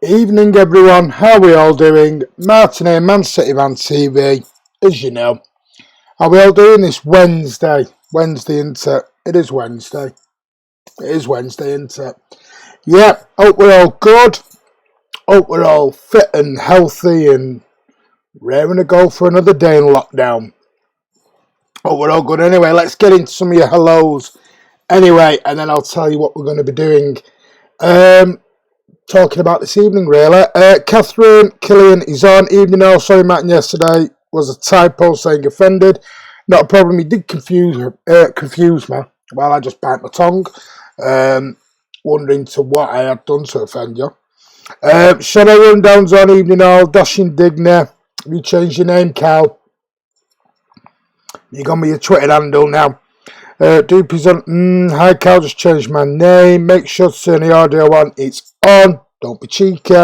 Evening everyone, how are we all doing? Martin here, Man City Man TV, as you know. How are we all doing this Wednesday? Wednesday, isn't it? It is Wednesday. It is Wednesday, isn't it? Yeah, hope we're all good. Hope we're all fit and healthy and raring to go for another day in lockdown. Hope we're all good. Anyway, let's get into some of your hellos. Anyway, and then I'll tell you what we're going to be doing. Talking about this evening, really. Catherine Killian is on. Evening all. Sorry, Matt, yesterday was a typo saying offended. Not a problem. He did confuse me while I just bite my tongue, wondering to what I had done to offend you. Shadow Rundown's on. Evening all. Dashing Digner. Have you changed your name, Cal? You got me your Twitter handle now. Doopy's on. Hi, Cal. Just changed my name. Make sure to turn the audio on. It's on. Don't be cheeky.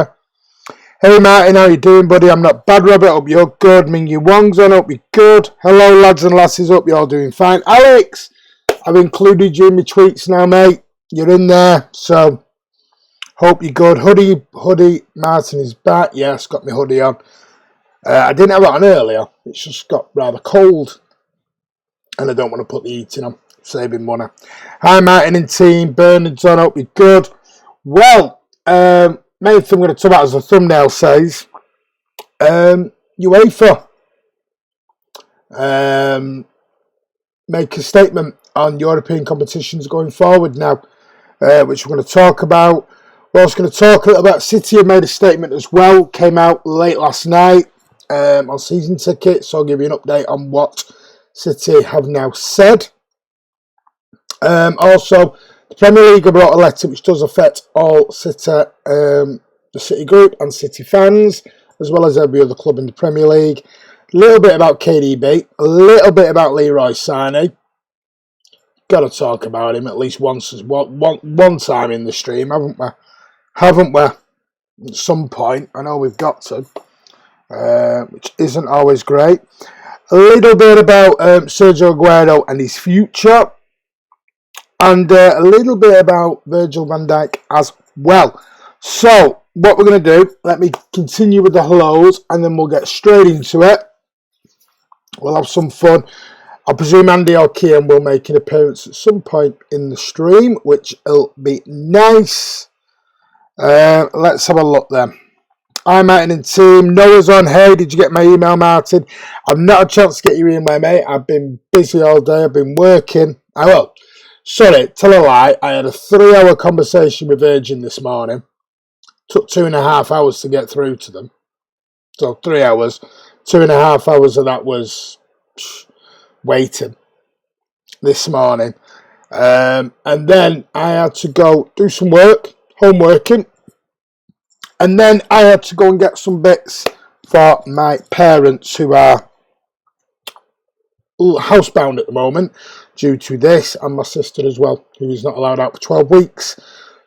Hey, Martin. How you doing, buddy? I'm not bad, Robert. Hope you're good. Ming Yu Wong's on. Hope you're good. Hello, lads and lasses. Hope you're all doing fine. Alex, I've included you in my tweets now, mate. You're in there. So, hope you're good. Hoodie. Martin is back. Yes, got my hoodie on. I didn't have it on earlier. It's just got rather cold. And I don't want to put the heating on. Saving money. Hi, Martin and team. Bernard's on. Hope you're good. Well, main thing we're going to talk about, as the thumbnail says, UEFA make a statement on European competitions going forward now, which we're going to talk about. We're also going to talk a little about City. Have made a statement as well. Came out late last night on season tickets. So I'll give you an update on what City have now said. Also, the Premier League have brought a letter which does affect all City, the City group and City fans, as well as every other club in the Premier League. A little bit about KDB, a little bit about Leroy Sané. Got to talk about him at least one time in the stream, haven't we? Haven't we? At some point, I know we've got to, which isn't always great. A little bit about Sergio Agüero and his future. And a little bit about Virgil van Dijk as well. So, what we're going to do, let me continue with the hellos, and then we'll get straight into it. We'll have some fun. I presume Andy or Kian will make an appearance at some point in the stream, which will be nice. Let's have a look then. Hi, Martin and team. Noah's on. Hey, did you get my email, Martin? I've not had a chance to get your email, mate. I've been busy all day. I've been working. Sorry, tell a lie. I had a 3-hour conversation with Virgin this morning. Took 2.5 hours to get through to them. So 3 hours. 2.5 hours of that was waiting this morning. And then I had to go do some work, homeworking. And then I had to go and get some bits for my parents who are housebound at the moment due to this, and my sister as well, who is not allowed out for 12 weeks.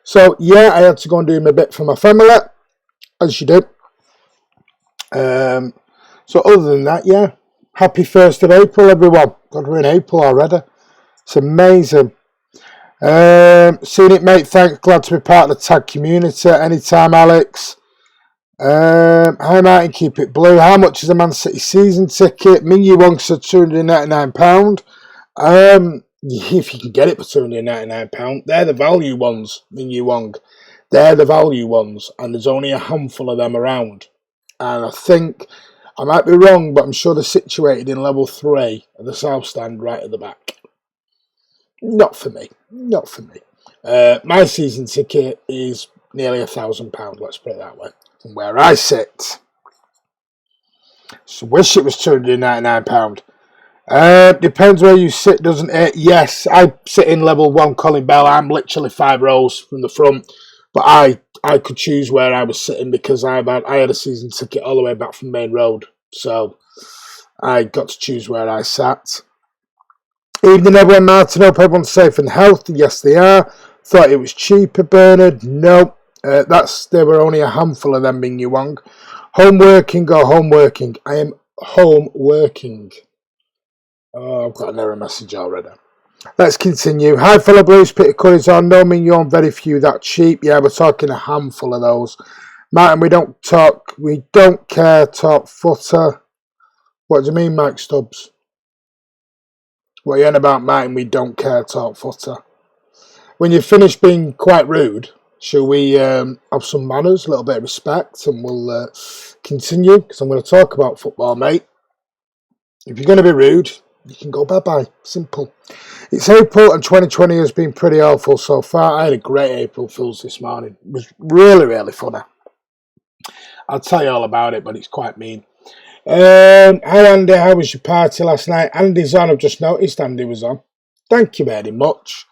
So, yeah, I had to go and do my bit for my family, as you do. So, other than that, yeah, happy 1st of April, everyone. God, we're in April already. It's amazing. Seen it, mate. Thanks. Glad to be part of the tag community. Anytime, Alex. Hi, Martin. Keep it blue. How much is a Man City season ticket? Ming Yu Wong said £299. If you can get it for £299, they're the value ones, Ming Yu Wong. They're the value ones, and there's only a handful of them around. And I think, I might be wrong, but I'm sure they're situated in level 3 of the South Stand right at the back. Not for me. My season ticket is nearly £1,000, let's put it that way, from where I sit. So wish it was £299. Depends where you sit, doesn't it? Yes, I sit in level 1, Colin Bell. I'm literally 5 rows from the front, but I could choose where I was sitting because I had a season ticket all the way back from Main Road, so I got to choose where I sat. Evening, everyone. Martin, hope everyone's safe and healthy. Yes, they are. Thought it was cheaper, Bernard. No, there were only a handful of them, Ming Yu Wong. Home working or home working? I am home working. Oh, I've got an error message already. Let's continue. Hi, fellow Blues. Peter Curry's on. No, Ming Yu Wong, very few that cheap. Yeah, we're talking a handful of those. Martin, we don't care, talk footer. What do you mean, Mike Stubbs? What are you on about, Martin? We don't care, talk footer. When you finish being quite rude, shall we have some manners, a little bit of respect, and we'll continue, because I'm going to talk about football, mate. If you're going to be rude, you can go bye-bye. Simple. It's April, and 2020 has been pretty awful so far. I had a great April Fool's this morning. It was really, really funny. I'll tell you all about it, but it's quite mean. Hi, Andy. How was your party last night? Andy's on. I've just noticed Andy was on. Thank you very much.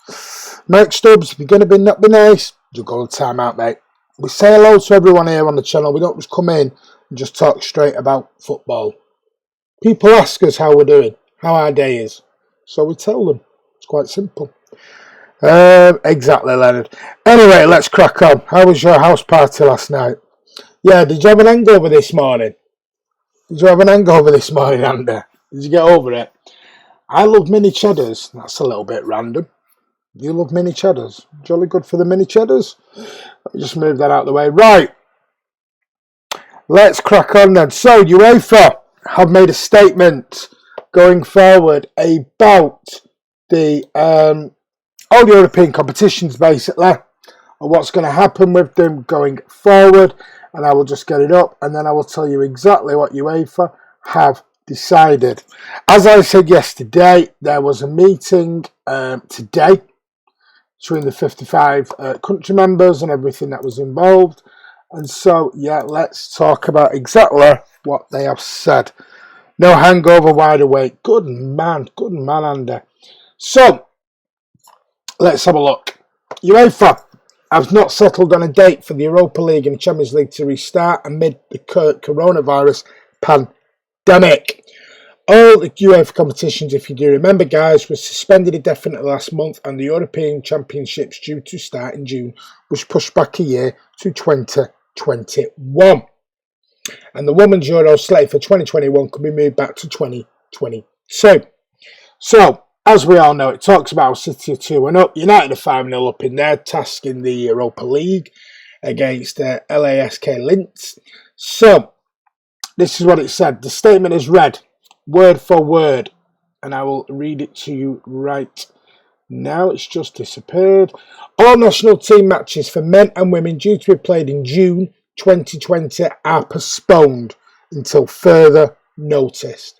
Mike Stubbs, if you're going to not be nice, you go to time out, mate. We say hello to everyone here on the channel. We don't just come in and just talk straight about football. People ask us how we're doing, how our day is. So we tell them. It's quite simple. Exactly, Leonard. Anyway, let's crack on. How was your house party last night? Yeah, did you have an hangover this morning? Andy? Did you get over it? I love mini cheddars. That's a little bit random. You love mini cheddars. Jolly good for the mini cheddars. Let me just move that out of the way. Right. Let's crack on then. So, UEFA have made a statement going forward about the all European competitions, basically, and what's going to happen with them going forward. And I will just get it up, and then I will tell you exactly what UEFA have decided. As I said yesterday, there was a meeting today between the 55 country members and everything that was involved. And so, yeah, let's talk about exactly what they have said. No hangover, wide awake. Good man, Andy. So, let's have a look. UEFA has not settled on a date for the Europa League and Champions League to restart amid the coronavirus pandemic. All the UEFA competitions, if you do remember, guys, were suspended indefinitely last month, and the European Championships, due to start in June, was pushed back a year to 2021. And the Women's Euro slated for 2021 could be moved back to 2022. So, as we all know, it talks about City 2-0 up, United are 5-0 up in their task in the Europa League against LASK Linz. So, this is what it said. The statement is read word for word, and I will read it to you right now. It's just disappeared. All national team matches for men and women due to be played in June 2020 are postponed until further notice.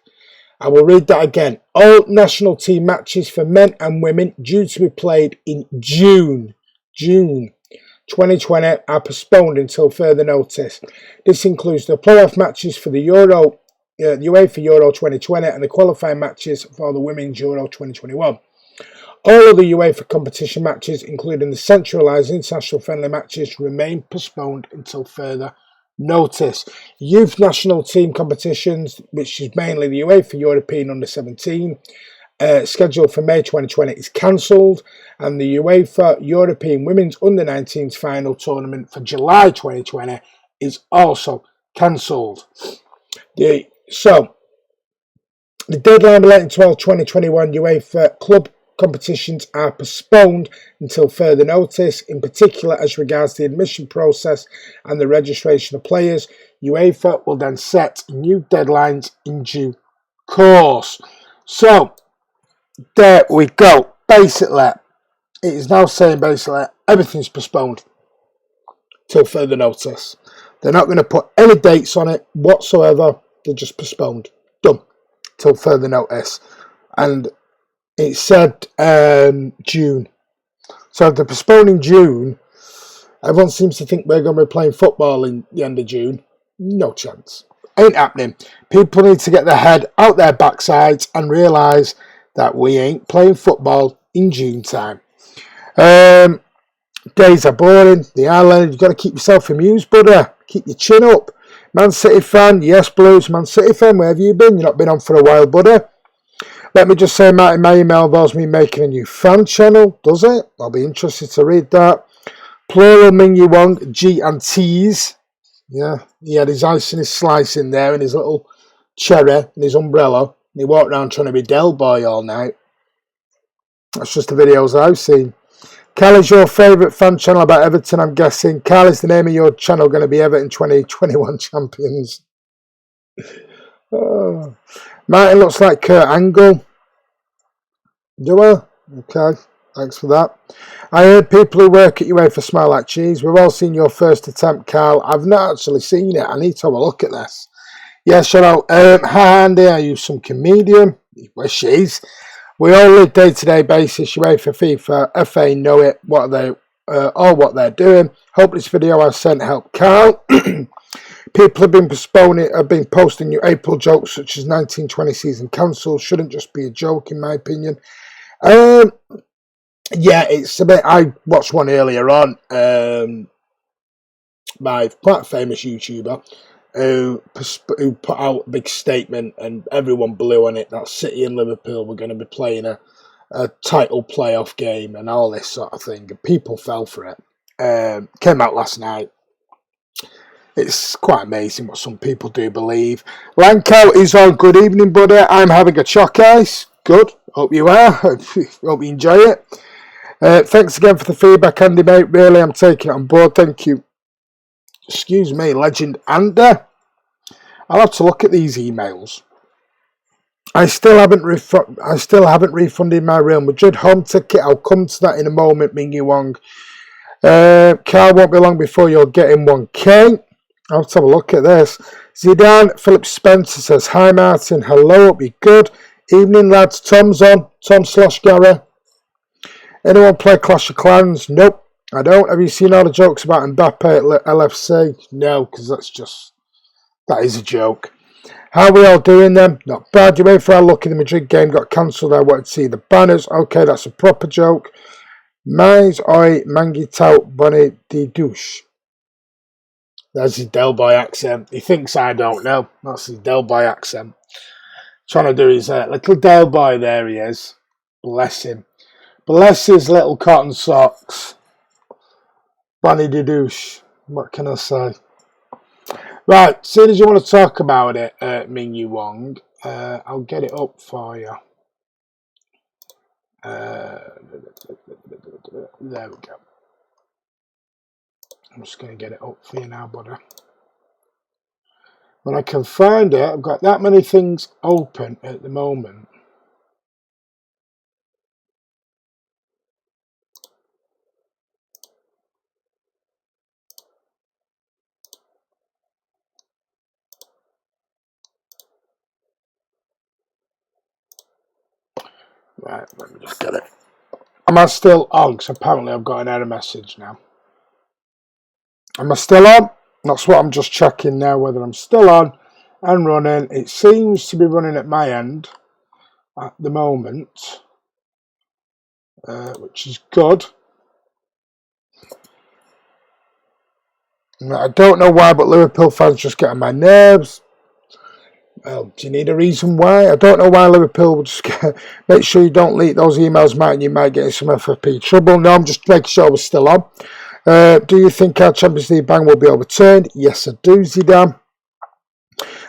I will read that again. All national team matches for men and women due to be played in June 2020 are postponed until further notice. This includes the playoff matches for the UEFA Euro 2020 and the qualifying matches for the Women's Euro 2021. All of the UEFA competition matches, including the centralised international friendly matches, remain postponed until further notice. Youth national team competitions, which is mainly the UEFA European Under-17, scheduled for May 2020, is cancelled, and the UEFA European Women's Under-19s final tournament for July 2020 is also cancelled. So, the deadline relating to all 2021 UEFA club competitions are postponed until further notice, in particular as regards the admission process and the registration of players. UEFA will then set new deadlines in due course. So, there we go. Basically, it is now saying everything's postponed till further notice. They're not going to put any dates on it whatsoever. They're just postponed. Done. Till further notice. And it said June. So if they're postponing June, everyone seems to think we're going to be playing football in the end of June. No chance. Ain't happening. People need to get their head out their backsides and realise that we ain't playing football in June time. Days are boring. They are, Leonard. You've got to keep yourself amused, brother. Keep your chin up. Man City fan, yes, Blues. Man City fan, where have you been? You've not been on for a while, brother. Let me just say, Martin, my email involves me making a new fan channel. Does it? I'll be interested to read that. Plural Mingyu Wong, G and T's. Yeah, he had his ice and his slice in there and his little cherry and his umbrella. And he walked around trying to be Del Boy all night. That's just the videos I've seen. Cal is your favourite fan channel about Everton, I'm guessing. Cal, is the name of your channel going to be Everton 2021 champions? Oh. Martin looks like Kurt Angle. Do I? Okay, thanks for that. I heard people who work at Uefa smell like cheese. We've all seen your first attempt, Carl. I've not actually seen it. I need to have a look at this. Yeah, shout out. Hi, Andy. Are you some comedian? Well, she's. We all live day-to-day basis. UEFA, FIFA, FA know it. What they're doing. Hope this video I sent helped Carl. People have been posting new April jokes such as 1920 season cancelled. Shouldn't just be a joke, in my opinion. Yeah, it's a bit. I watched one earlier on by quite a famous YouTuber who put out a big statement, and everyone blew on it that City and Liverpool were going to be playing a title playoff game and all this sort of thing. And people fell for it. Came out last night. It's quite amazing what some people do believe. Lanko is on. Good evening, buddy. I'm having a chalk ice. Good. Hope you are. Hope you enjoy it. Thanks again for the feedback, Andy, mate. Really, I'm taking it on board. Thank you. Excuse me, legend Andy. I'll have to look at these emails. I still haven't refunded my Real Madrid home ticket. I'll come to that in a moment, Mingyu Wong. Carl, won't be long before you're getting 1K. I'll have to have a look at this. Zidane, Philip Spencer says, hi Martin, hello, hope you're good. Evening lads, Tom's on. Tom/Gary. Anyone play Clash of Clans? Nope, I don't. Have you seen all the jokes about Mbappe at LFC? No, because that is a joke. How are we all doing then? Not bad. You wait for our luck in the Madrid game got cancelled. I wanted to see the banners. Okay, that's a proper joke. Mais oi mangi tout bonne de douche. That's his Del Boy accent. He thinks I don't know. That's his Del Boy accent. Trying to do his little Del Boy. There he is. Bless him. Bless his little cotton socks. Bonnie de douche. What can I say? Right, soon as you want to talk about it, Mingyu Wong, I'll get it up for you. There we go. I'm just going to get it up for you now, buddy. When I can find it, I've got that many things open at the moment. Right, let me just get it. Am I still on? Because apparently I've got an error message now. Am I still on? That's what I'm just checking now, whether I'm still on and running. It seems to be running at my end at the moment, which is good. I don't know why, but Liverpool fans just get on my nerves. Well, do you need a reason why? I don't know why Liverpool will just make sure you don't leak those emails, Mate, and you might get in some FFP trouble. No, I'm just making sure we're still on. Do you think our Champions League ban will be overturned? Yes, I do, Zidane.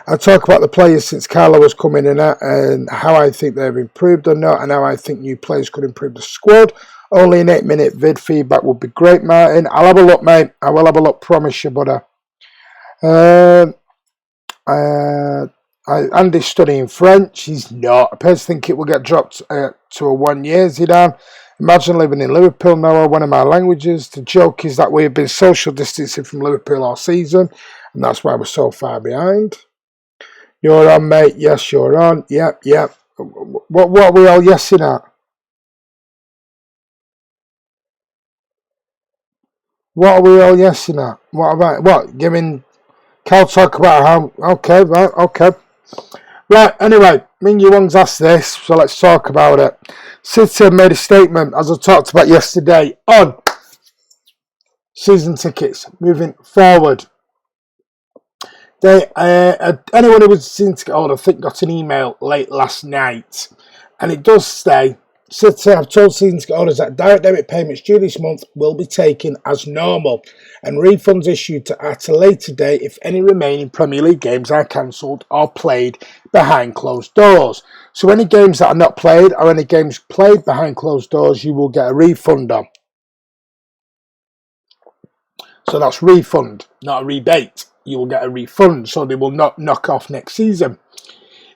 I talk about the players since Carlo has come in and how I think they've improved or not, and how I think new players could improve the squad. Only an 8-minute vid feedback would be great, Martin. I'll have a look, mate. I will have a look, promise you, buddy. Andy's studying French. He's not. I personally think it will get dropped to a 1 year, Zidane. Imagine living in Liverpool now, one of my languages. The joke is that we've been social distancing from Liverpool all season, and that's why we're so far behind. You're on, mate. Yes, you're on. Yep. What are we all yesing at? What are we all yesing at? What about what? Giving Cal talk about how? Okay, right, okay. Right, anyway, Mingyu Wong's asked this, so let's talk about it. City made a statement, as I talked about yesterday, on season tickets moving forward. Anyone who was a season ticket holder, I think, got an email late last night, and it does say, City have told season ticket holders that direct debit payments due this month will be taken as normal, and refunds issued at a later date if any remaining Premier League games are cancelled or played behind closed doors. So any games that are not played or any games played behind closed doors, you will get a refund on. So that's refund, not a rebate. You will get a refund, so they will not knock off next season.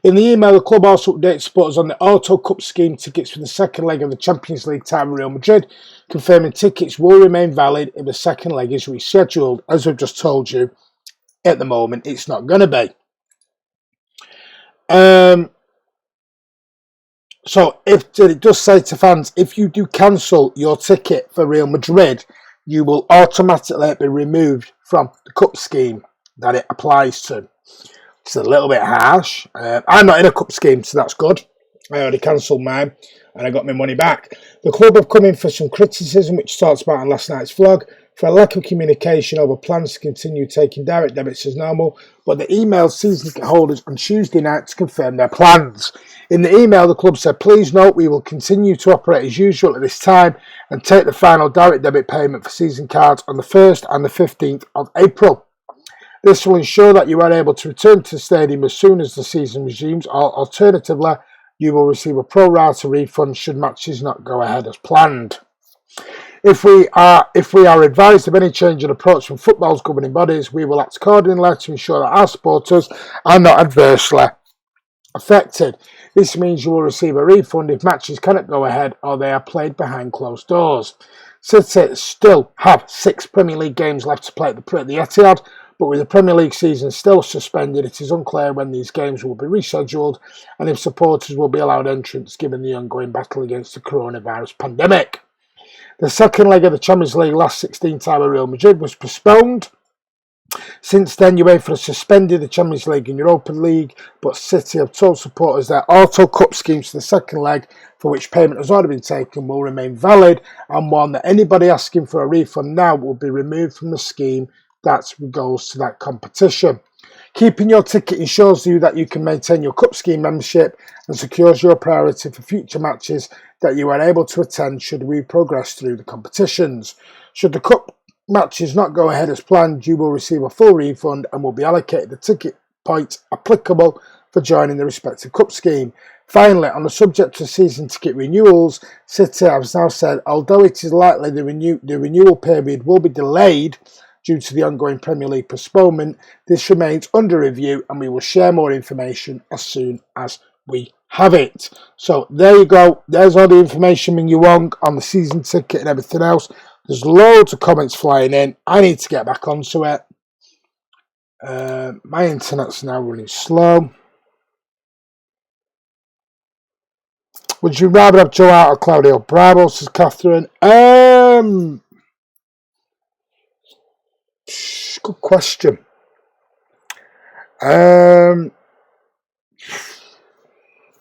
In the email, the club also updates supporters on the Auto Cup scheme tickets for the second leg of the Champions League tie with Real Madrid, confirming tickets will remain valid if the second leg is rescheduled. As we've just told you, at the moment, it's not going to be. So it does say to fans, if you do cancel your ticket for Real Madrid, you will automatically be removed from the cup scheme that it applies to. It's a little bit harsh. I'm not in a cup scheme, so that's good. I already cancelled mine and I got my money back. The club have come in for some criticism, which talks about in last night's vlog, for a lack of communication over plans to continue taking direct debits as normal, but they emailed season ticket holders on Tuesday night to confirm their plans. In the email, the club said, please note we will continue to operate as usual at this time and take the final direct debit payment for season cards on the 1st and the 15th of April. This will ensure that you are able to return to the stadium as soon as the season resumes, or alternatively, you will receive a pro rata refund should matches not go ahead as planned. If we are advised of any change in approach from football's governing bodies, we will act accordingly to ensure that our supporters are not adversely affected. This means you will receive a refund if matches cannot go ahead or they are played behind closed doors. City still have 6 Premier League games left to play at the Etihad, but with the Premier League season still suspended, it is unclear when these games will be rescheduled and if supporters will be allowed entrance given the ongoing battle against the coronavirus pandemic. The second leg of the Champions League last 16 time of Real Madrid was postponed. Since then, Uefa has suspended the Champions League and Europa League, but City have told supporters their Auto Cup schemes for the second leg, for which payment has already been taken, will remain valid, and warn that anybody asking for a refund now will be removed from the scheme that goes to that competition. Keeping your ticket ensures you that you can maintain your Cup scheme membership and secures your priority for future matches that you are able to attend should we progress through the competitions. Should the Cup matches not go ahead as planned, you will receive a full refund and will be allocated the ticket points applicable for joining the respective Cup scheme. Finally, on the subject of season ticket renewals, City has now said, although it is likely the renewal period will be delayed due to the ongoing Premier League postponement, this remains under review and we will share more information as soon as we have it. So there you go. There's all the information Ming Wong on the season ticket and everything else. There's loads of comments flying in. I need to get back onto it. My internet's now running slow. Would you rather have Joe Hart or Claudio Bravo, says Catherine? Good question.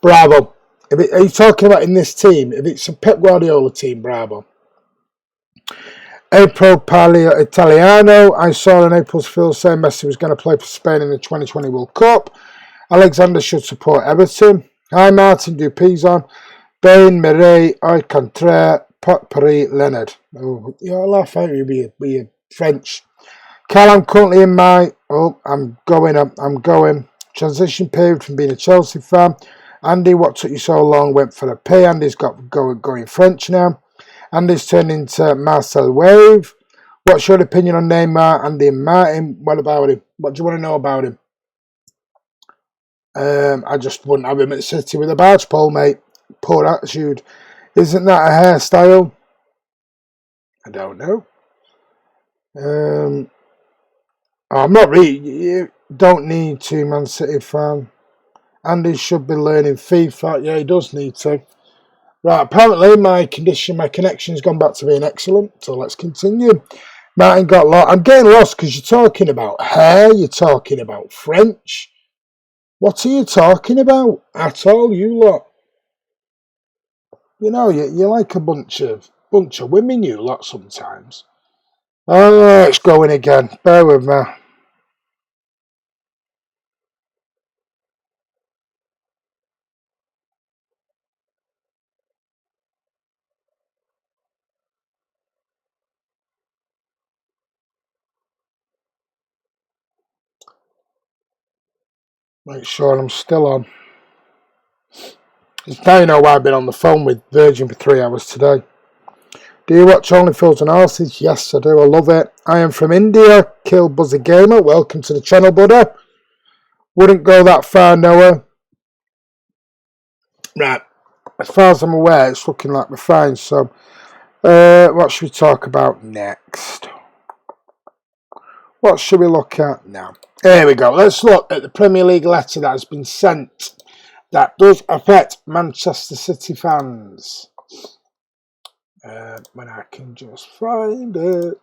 Bravo. Are you talking about in this team? If it's a Pep Guardiola team, Bravo. April Palio Italiano. I saw in April's Phil saying Messi was going to play for Spain in the 2020 World Cup. Alexander should support Everton. Hi Martin Dupizon. Bain, Mireille, Alcantara, Paris, Leonard. Oh, you're laugh out you be French. Carl, I'm currently in my... Oh, I'm going. Transition period from being a Chelsea fan. Andy, what took you so long? Went for a P. Andy's got going French now. Andy's turned into Marcel Wave. What's your opinion on Neymar, Andy and Martin? What about him? What do you want to know about him? I just wouldn't have him at City with a barge pole, mate. Poor attitude. Isn't that a hairstyle? I don't know. I'm not really... You don't need to, Man City fan. Andy should be learning FIFA. Yeah, he does need to. Right, apparently my connection's gone back to being excellent, so let's continue. Martin got lost. I'm getting lost because you're talking about hair, you're talking about French. What are you talking about at all, you lot? You know, you're like a bunch of women, you lot, sometimes. Oh, it's going again. Bear with me. Make sure I'm still on. Now you know why I've been on the phone with Virgin for 3 hours today. Do you watch Only Fools and Horses? Yes, I do. I love it. I am from India. Kill Buzzy Gamer. Welcome to the channel, buddy. Wouldn't go that far, Noah. Right. As far as I'm aware, it's looking like we're fine. So, what should we talk about next? What should we look at now? Here we go. Let's look at the Premier League letter that has been sent that does affect Manchester City fans. When I can just find it.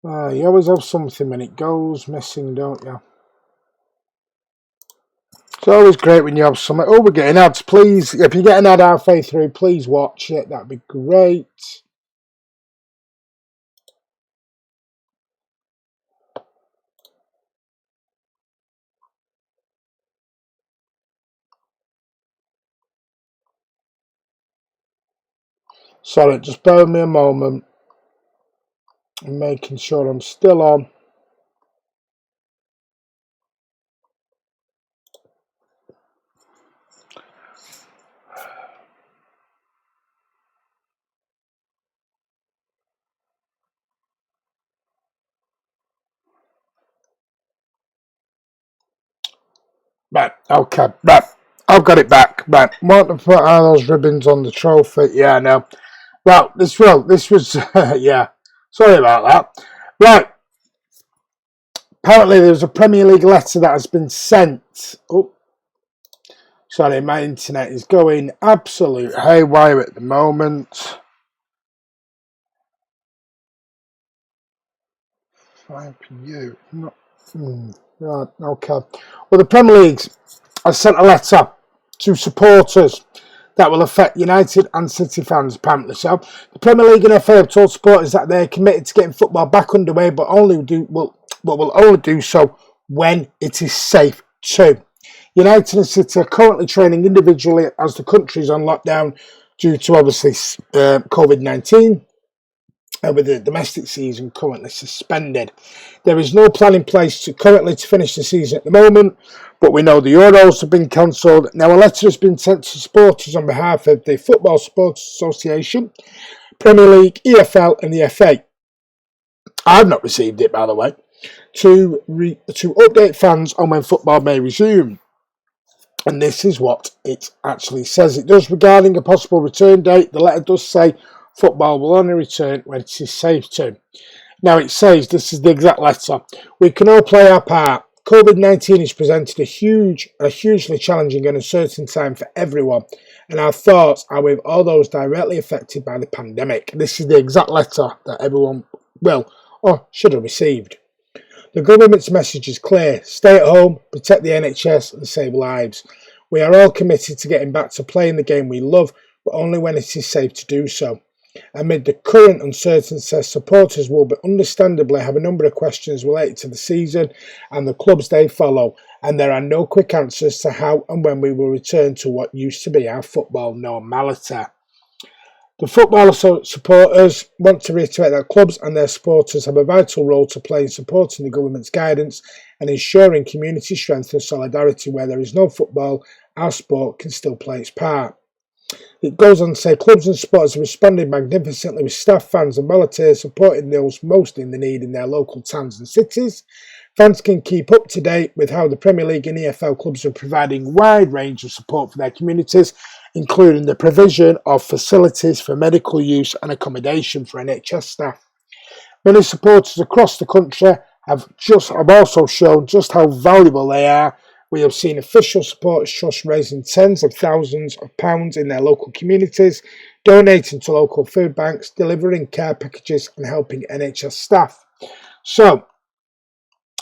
You always have something when it goes missing, don't you? It's always great when you have something. Oh, we're getting ads. Please, if you get an ad halfway through, please watch it. That'd be great. Sorry, just bear with me a moment. I'm making sure I'm still on. Right, okay, right. I've got it back. Right, what the fuck are those ribbons on the trophy? Yeah, no. Well, this was, yeah. Sorry about that. Right. Apparently, there's a Premier League letter that has been sent. Oh, sorry, my internet is going absolute haywire at the moment. You, not. Right, okay. Well, the Premier League has sent a letter to supporters that will affect United and City fans, apparently. So, the Premier League and FA have told supporters that they're committed to getting football back underway, but will only do so when it is safe to. United and City are currently training individually as the country is on lockdown due to obviously COVID-19. With the domestic season currently suspended. There is no plan in place currently to finish the season at the moment, but we know the Euros have been cancelled. Now, a letter has been sent to supporters on behalf of the Football Supporters Association, Premier League, EFL and the FA. I've not received it, by the way, to update fans on when football may resume. And this is what it actually says. It does regarding a possible return date. The letter does say football will only return when it is safe to. Now it says, this is the exact letter, we can all play our part. COVID-19 has presented a hugely challenging and uncertain time for everyone, and our thoughts are with all those directly affected by the pandemic. This is the exact letter that everyone will or should have received. The government's message is clear. Stay at home, protect the NHS and save lives. We are all committed to getting back to playing the game we love, but only when it is safe to do so. Amid the current uncertainty, supporters will understandably have a number of questions related to the season and the clubs they follow, and there are no quick answers to how and when we will return to what used to be our football normality. The football supporters want to reiterate that clubs and their supporters have a vital role to play in supporting the government's guidance and ensuring community strength and solidarity. Where there is no football, our sport can still play its part. It goes on to say clubs and supporters have responded magnificently with staff, fans and volunteers supporting those most in the need in their local towns and cities. Fans can keep up to date with how the Premier League and EFL clubs are providing a wide range of support for their communities, including the provision of facilities for medical use and accommodation for NHS staff. Many supporters across the country have also shown just how valuable they are. We have seen official supporters trust raising tens of thousands of pounds in their local communities, donating to local food banks, delivering care packages and helping NHS staff. So,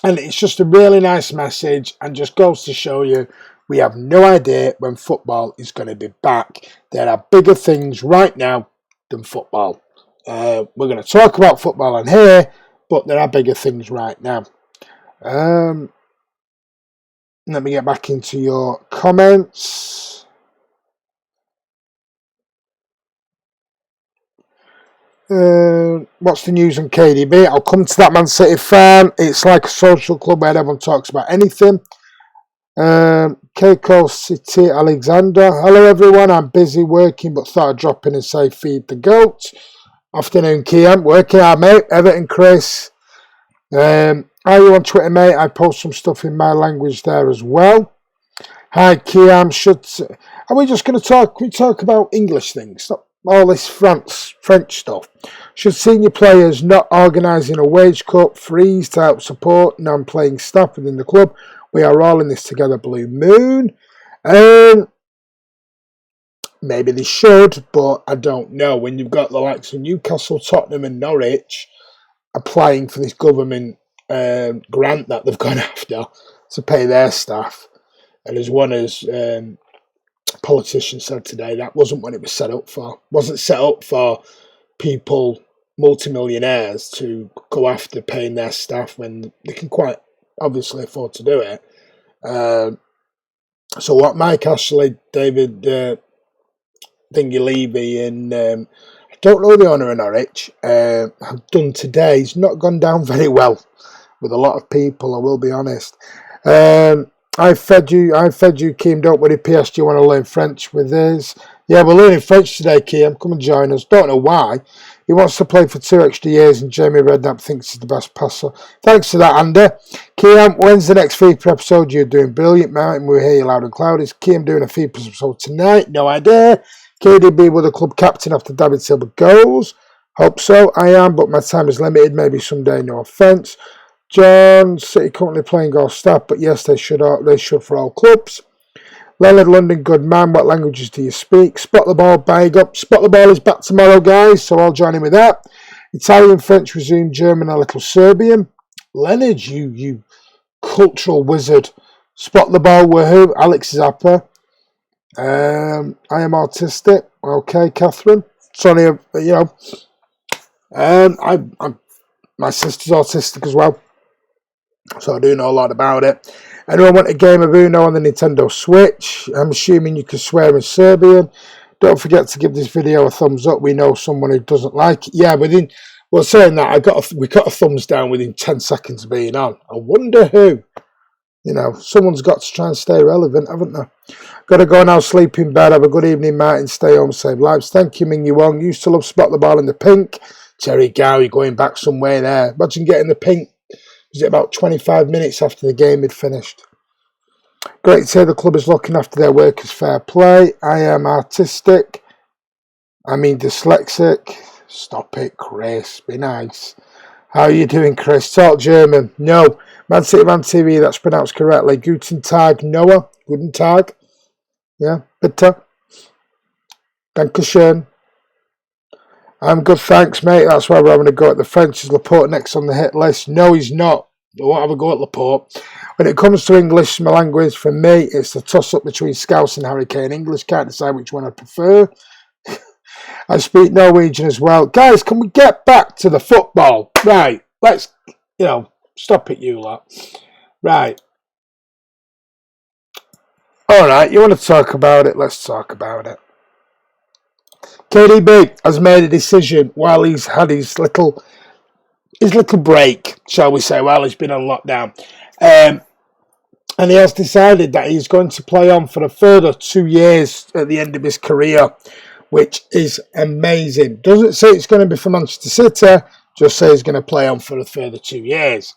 and it's just a really nice message and just goes to show you we have no idea when football is going to be back. There are bigger things right now than football. We're going to talk about football on here, but there are bigger things right now. Let me get back into your comments. What's the news on KDB? I'll come to that, Man City fan. It's like a social club where everyone talks about anything. Keiko City Alexander. Hello everyone, I'm busy working but thought I'd drop in and say feed the goat. Afternoon Kiam, working hard mate. Everton Chris. Are you on Twitter mate? I post some stuff in my language there as well. Hi Kiam, are we just going to talk? Can we talk about English things? Not all this French stuff. Should senior players not organising a wage cut, freeze to help support non-playing staff within the club? We are all in this together, Blue Moon. Maybe they should, but I don't know. When you've got the likes of Newcastle, Tottenham and Norwich applying for this government grant that they've gone after to pay their staff, and as one as politician said today, that wasn't what it was set up for. It wasn't set up for people, multimillionaires, to go after paying their staff when they can quite obviously afford to do it. So what Mike Ashley, David Dingy Levy and I don't know the owner of Norwich have done today, he's not gone down very well with a lot of people, I will be honest. I fed you, Kim. Don't worry, PS. Do you want to learn French with us? Yeah, we're learning French today, Kim. Come and join us. Don't know why. He wants to play for 2 extra years, and Jamie Redknapp thinks he's the best passer. Thanks for that, Andy. Kim, when's the next FIFA episode? You're doing brilliant, Martin. We'll hear you loud and cloud. Is Kim doing a FIFA episode tonight? No idea. KDB with the club captain after David Silva goes. Hope so. I am, but my time is limited. Maybe someday. No offence. John, City currently playing goal staff, but yes, they should for all clubs. Leonard London, good man. What languages do you speak? Spot the ball, bag up. Spot the ball is back tomorrow, guys, so I'll join in with that. Italian, French, resume German, a little Serbian. Leonard, you cultural wizard. Spot the ball, woohoo. Alex Zappa. I am autistic. Okay, Catherine. Sorry, my sister's autistic as well, so I do know a lot about it. Anyone want a game of Uno on the Nintendo Switch? I'm assuming you can swear in Serbian. Don't forget to give this video a thumbs up. We know someone who doesn't like it. Yeah, saying that, we got a thumbs down within 10 seconds of being on. I wonder who. Someone's got to try and stay relevant, haven't they? Got to go now, sleep in bed. Have a good evening, Martin. Stay home, save lives. Thank you, Ming Yu Wong. Used to love Spot the Ball in the pink. Terry Gow, you're going back somewhere there. Imagine getting the pink. Was it about 25 minutes after the game had finished? Great to say the club is looking after their workers. Fair play. I am artistic. I mean dyslexic. Stop it, Chris. Be nice. How are you doing, Chris? Talk German. No. Man City Man TV, that's pronounced correctly. Guten Tag, Noah. Guten Tag. Yeah, bitte. Dankeschön. I'm good, thanks, mate. That's why we're having a go at the French. Is Laporte next on the hit list? No, he's not. I won't have a go at Laporte. When it comes to English, my language, for me, it's the toss-up between Scouse and Harry Kane. English, can't decide which one I prefer. I speak Norwegian as well. Guys, can we get back to the football? Right, let's, stop it, you lot. Right. All right, you want to talk about it? Let's talk about it. KDB has made a decision while he's had his little break, shall we say, while he's been on lockdown. And he has decided that he's going to play on for a further 2 years at the end of his career, which is amazing. Doesn't say it's going to be for Manchester City, just say he's going to play on for a further 2 years.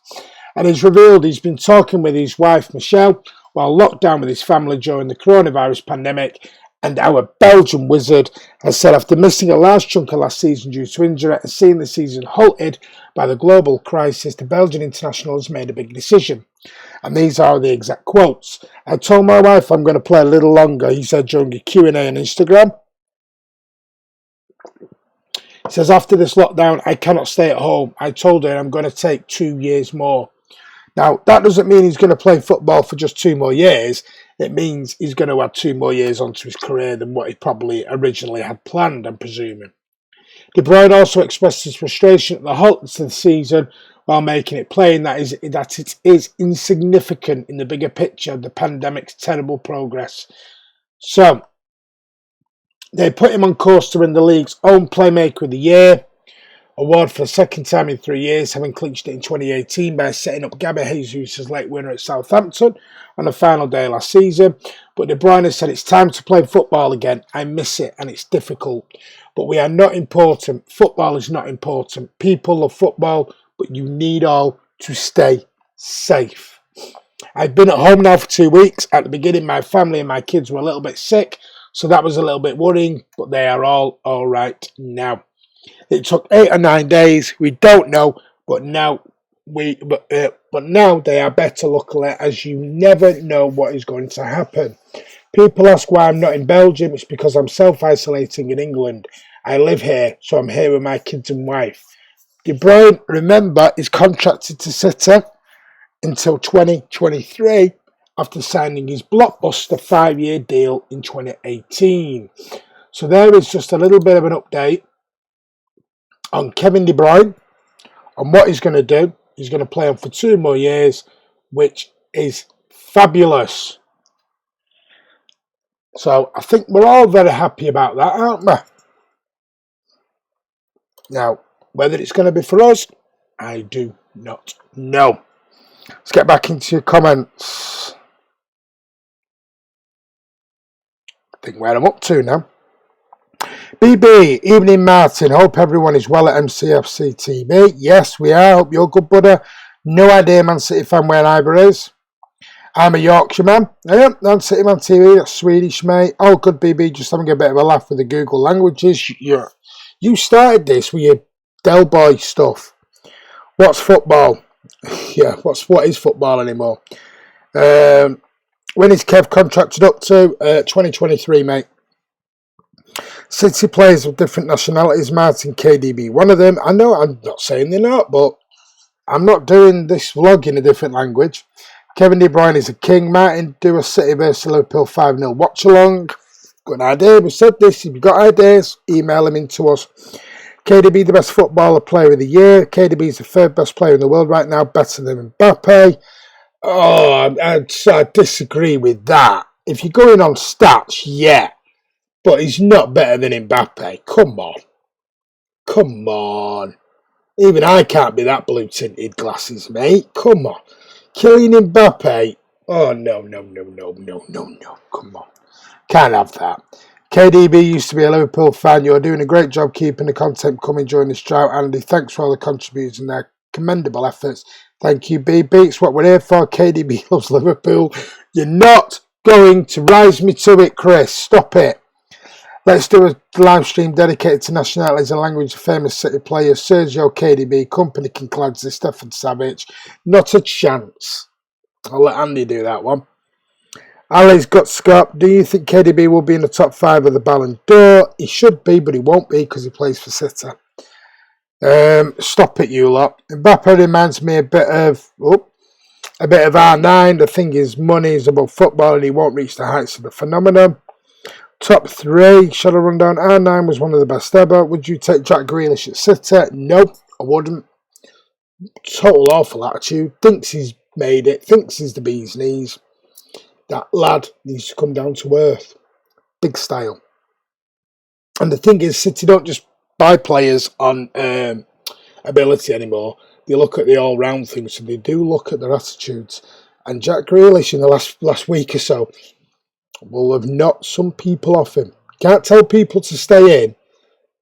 And he's revealed he's been talking with his wife, Michelle, while locked down with his family during the coronavirus pandemic. And our Belgian wizard has said after missing a large chunk of last season due to injury and seeing the season halted by the global crisis, the Belgian international has made a big decision. And these are the exact quotes. I told my wife I'm going to play a little longer, he said during a Q&A on Instagram. He says, after this lockdown, I cannot stay at home. I told her I'm going to take 2 years more. Now, that doesn't mean he's going to play football for just 2 more years. It means he's going to add 2 more years onto his career than what he probably originally had planned, I'm presuming. De Bruyne also expressed his frustration at the halt to the season while making it plain that it is insignificant in the bigger picture of the pandemic's terrible progress. So, they put him on course to win the league's own Playmaker of the Year, award for the second time in 3 years, having clinched it in 2018 by setting up Gabriel Jesus' late winner at Southampton on the final day last season. But De Bruyne said, "It's time to play football again. I miss it and it's difficult. But we are not important. Football is not important. People love football, but you need all to stay safe. I've been at home now for 2 weeks. At the beginning, my family and my kids were a little bit sick, so that was a little bit worrying, but they are all right now. It took 8 or 9 days. We don't know, but now now they are better, luckily, as you never know what is going to happen. People ask why I'm not in Belgium. It's because I'm self-isolating in England. I live here, so I'm here with my kids and wife." De Bruyne, remember, is contracted to City until 2023 after signing his blockbuster 5-year deal in 2018. So there is just a little bit of an update on Kevin De Bruyne and what he's going to do. He's going to play on for 2 more years, which is fabulous. So I think we're all very happy about that, aren't we? Now, whether it's going to be for us, I do not know. Let's get back into your comments. I think where I'm up to now. BB, evening Martin. Hope everyone is well at MCFC TV. Yes, we are. Hope you're good, buddy. No idea Man City fan where either is. I'm a Yorkshire man. Yeah, Man City Man TV. That's Swedish, mate. Oh, good, BB. Just having a bit of a laugh with the Google languages. You started this with your Del Boy stuff. What's football? Yeah, what is football anymore? When is Kev contracted up to? 2023, mate. City players of different nationalities. Martin, KDB, one of them. I know I'm not saying they're not, but I'm not doing this vlog in a different language. Kevin De Bruyne is a king. Martin, do a City versus Liverpool 5-0 watch along. Good idea. We said this. If you've got ideas, email them in to us. KDB, the best footballer player of the year. KDB is the third best player in the world right now, better than Mbappe. Oh, I disagree with that. If you're going on stats, yeah. But he's not better than Mbappe. Come on. Come on. Even I can't be that blue-tinted glasses, mate. Come on. Kylian Mbappe. Oh, no. Come on. Can't have that. KDB used to be a Liverpool fan. You're doing a great job keeping the content coming during this drought, Andy. Thanks for all the contributions and their commendable efforts. Thank you, BB. It's what we're here for. KDB loves Liverpool. You're not going to rise me to it, Chris. Stop it. Let's do a live stream dedicated to nationalities and language of famous City players. Sergio, KDB, Company, Kinkladze, Stefan Savic. Not a chance. I'll let Andy do that one. Ali's got Scott. Do you think KDB will be in the top 5 of the Ballon d'Or? He should be, but he won't be because he plays for City. Stop it, you lot. Mbappe reminds me a bit of R9. The thing is, money is above football, and he won't reach the heights of the phenomenon. Top 3. Shall I run down? R9 was one of the best ever. Would you take Jack Grealish at City? Nope, I wouldn't. Total awful attitude. Thinks he's made it. Thinks he's the bee's knees. That lad needs to come down to earth. Big style. And the thing is, City don't just buy players on ability anymore. They look at the all-round thing, so they do look at their attitudes. And Jack Grealish in the last week or so will have knocked some people off him. Can't tell people to stay in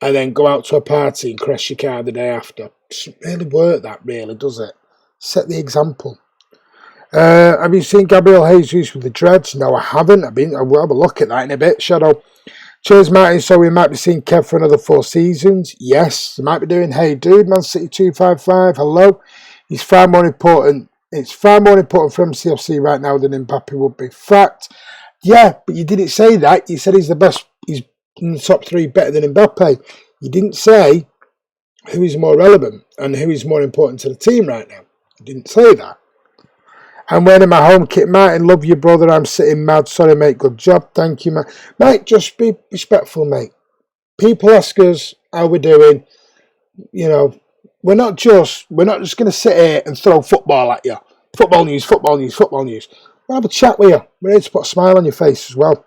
and then go out to a party and crash your car the day after. Doesn't really work, that really, does it? Set the example. Have you seen Gabriel Jesus with the dreads? No, I haven't. I'll have a look at that in a bit. Shadow. Cheers, Martin. So we might be seeing Kev for another 4 seasons. Yes, they might be doing Hey Dude, Man City 255. Hello. He's far more important. It's far more important for MCFC right now than Mbappe would be. Fact. Yeah, but you didn't say that. You said he's the best. He's in the top 3 better than Mbappe. You didn't say who is more relevant and who is more important to the team right now. You didn't say that. I'm wearing my home kit, Martin. Love you, brother. I'm sitting mad. Sorry, mate. Good job. Thank you, mate. Mate, just be respectful, mate. People ask us how we're doing. You know, we're not just going to sit here and throw football at you. Football news. We'll have a chat with you. We're here to put a smile on your face as well.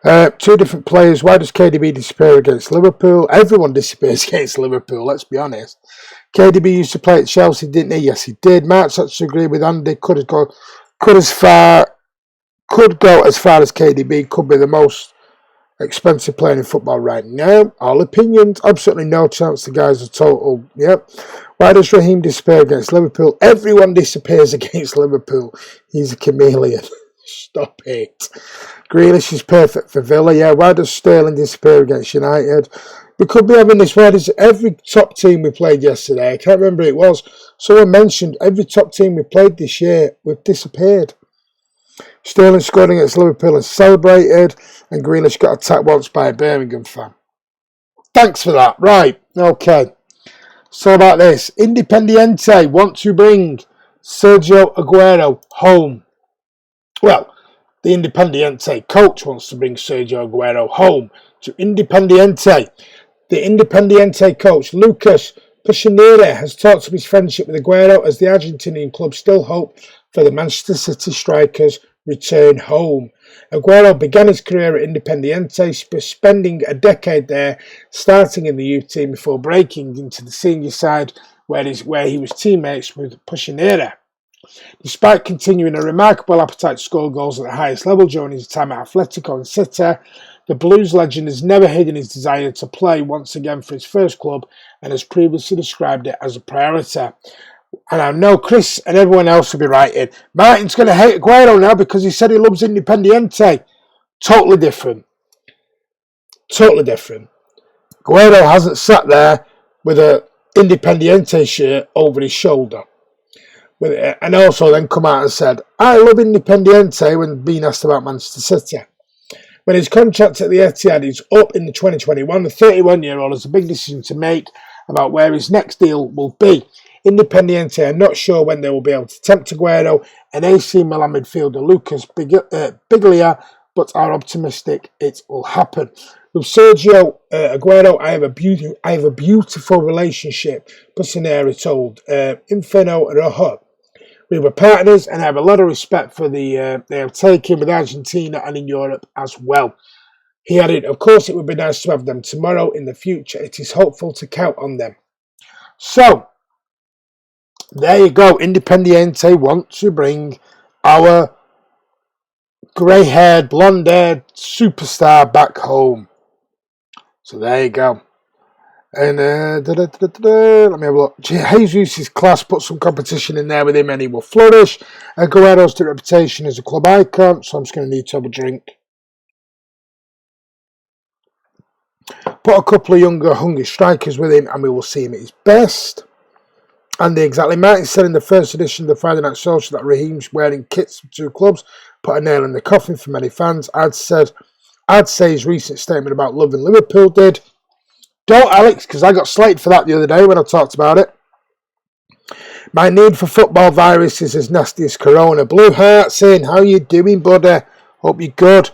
Two different players. Why does KDB disappear against Liverpool? Everyone disappears against Liverpool, let's be honest. KDB used to play at Chelsea, didn't he? Yes, he did. Mark's actually agree with Andy. Could go as far as KDB. Could be the most expensive player in football right now. All opinions. Absolutely no chance the guy's a total. Yep. Why does Raheem disappear against Liverpool? Everyone disappears against Liverpool. He's a chameleon. Stop it. Grealish is perfect for Villa. Yeah. Why does Sterling disappear against United? We could be having this. Why does every top team we played yesterday? I can't remember who it was. Someone mentioned every top team we played this year, we've disappeared. Sterling scored against Liverpool and celebrated, and Grealish got attacked once by a Birmingham fan. Thanks for that. Right, okay. So about this. Independiente want to bring Sergio Agüero home. Well, the Independiente coach wants to bring Sergio Agüero home to Independiente. The Independiente coach, Lucas Puccinere, has talked of his friendship with Agüero as the Argentinian club still hope for the Manchester City striker's return home. Agüero began his career at Independiente, spending a decade there, starting in the youth team before breaking into the senior side where he was teammates with Puccinere. Despite continuing a remarkable appetite to score goals at the highest level during his time at Atletico and City, the Blues legend has never hidden his desire to play once again for his first club and has previously described it as a priority. And I know Chris and everyone else will be writing, Martin's going to hate Agüero now because he said he loves Independiente. Totally different. Totally different. Agüero hasn't sat there with a Independiente shirt over his shoulder. And also then come out and said, I love Independiente when being asked about Manchester City. When his contract at the Etihad is up in the 2021, the 31-year-old has a big decision to make about where his next deal will be. Independiente are not sure when they will be able to tempt Agüero and AC Milan midfielder Lucas Biglia, but are optimistic it will happen. With Sergio Agüero, I have a beautiful relationship, Puccinere told Inferno Rojo. We were partners and I have a lot of respect for they have taken with Argentina and in Europe as well. He added, of course it would be nice to have them tomorrow in the future. It is hopeful to count on them. So, there you go. Independiente want to bring our grey-haired, blonde-haired superstar back home. So there you go. And let me have a look. Jesus' class, put some competition in there with him and he will flourish. Agüero's reputation as a club icon, so I'm just going to need to have a drink. Put a couple of younger, hungry strikers with him and we will see him at his best. Andy, exactly. Martin said in the first edition of the Friday Night Social that Raheem's wearing kits for two clubs put a nail in the coffin for many fans. I'd say his recent statement about loving Liverpool did. Don't, Alex, because I got slated for that the other day when I talked about it. My need for football virus is as nasty as Corona. Blue Hearts in. How you doing, buddy? Hope you're good.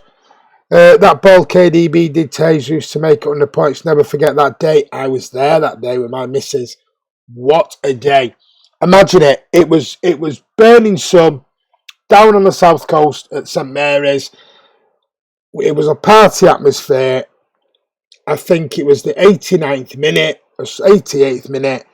That ball KDB did Jesus to make it 100 points. Never forget that day. I was there that day with my missus. What a day. Imagine it. It was burning sun down on the south coast at St Mary's. It was a party atmosphere. I think it was the 89th minute, or 88th minute,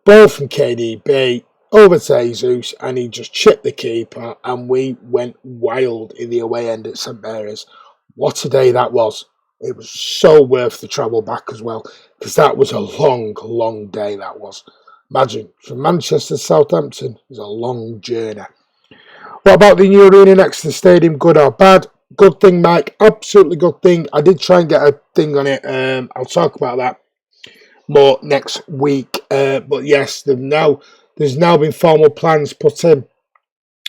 ball from KDB over to Jesus, and he just chipped the keeper, and we went wild in the away end at St Mary's. What a day that was. It was so worth the travel back as well, because that was a long, long day that was. Imagine, from Manchester to Southampton, it was a long journey. What about the new arena next to the stadium, good or bad? Good thing, Mike. Absolutely good thing. I did try and get a thing on it. I'll talk about that more next week. But yes, there's now been formal plans put in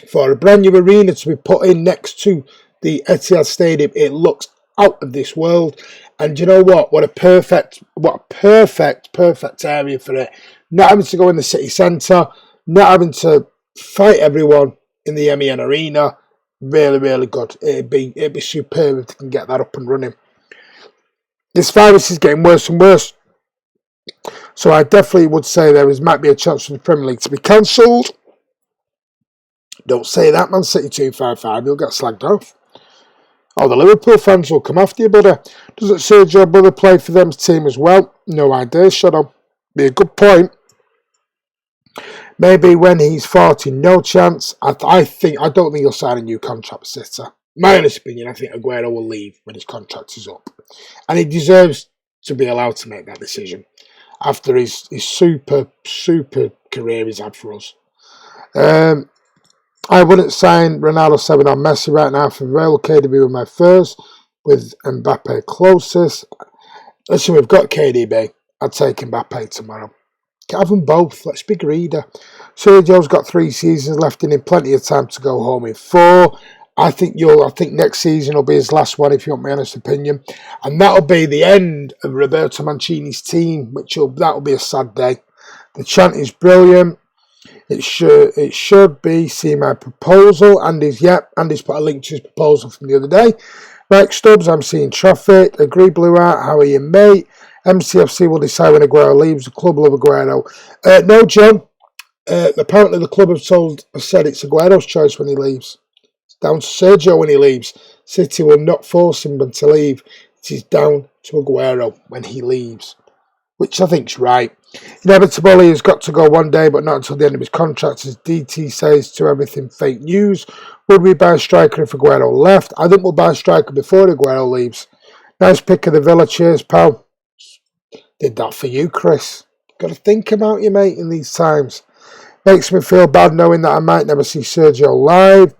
for a brand new arena to be put in next to the Etihad Stadium. It looks out of this world. And you know what? What a perfect area for it. Not having to go in the city centre, not having to fight everyone in the MEN Arena. Really, really good. It'd be superb if they can get that up and running. This virus is getting worse and worse. So I definitely would say might be a chance for the Premier League to be cancelled. Don't say that, Man City 255. You'll get slagged off. Oh, the Liverpool fans will come after you, buddy. Doesn't Sergio brother play for them team as well? No idea, shut up. Be a good point. Maybe when he's 40, no chance. I don't think he'll sign a new contract with City. My honest opinion, I think Agüero will leave when his contract is up. And he deserves to be allowed to make that decision after his super career he's had for us. I wouldn't sign Ronaldo, 7 or Messi right now for Real. KDB with my first, with Mbappe closest. Listen, we've got KDB. I'd take Mbappe tomorrow. Have them both. Let's be greedy. Sergio's got 3 seasons left in him. Plenty of time to go home in 4. I think next season will be his last one, if you want my honest opinion. And that'll be the end of Roberto Mancini's team, that'll be a sad day. The chant is brilliant. It should be. See my proposal. Andy's put a link to his proposal from the other day. Right, Stubbs, I'm seeing traffic. Agree, Blue Art. How are you, mate? MCFC will decide when Agüero leaves. The club will have Agüero. No, John. Apparently the club have said it's Agüero's choice when he leaves. It's down to Sergio when he leaves. City will not force him to leave. It is down to Agüero when he leaves, which I think's right. Inevitably, he's got to go one day, but not until the end of his contract, as DT says to everything fake news. Would we buy a striker if Agüero left? I think we'll buy a striker before Agüero leaves. Nice pick of the Villa. Cheers, pal. Did that for you, Chris. Got to think about you, mate, in these times. Makes me feel bad knowing that I might never see Sergio live.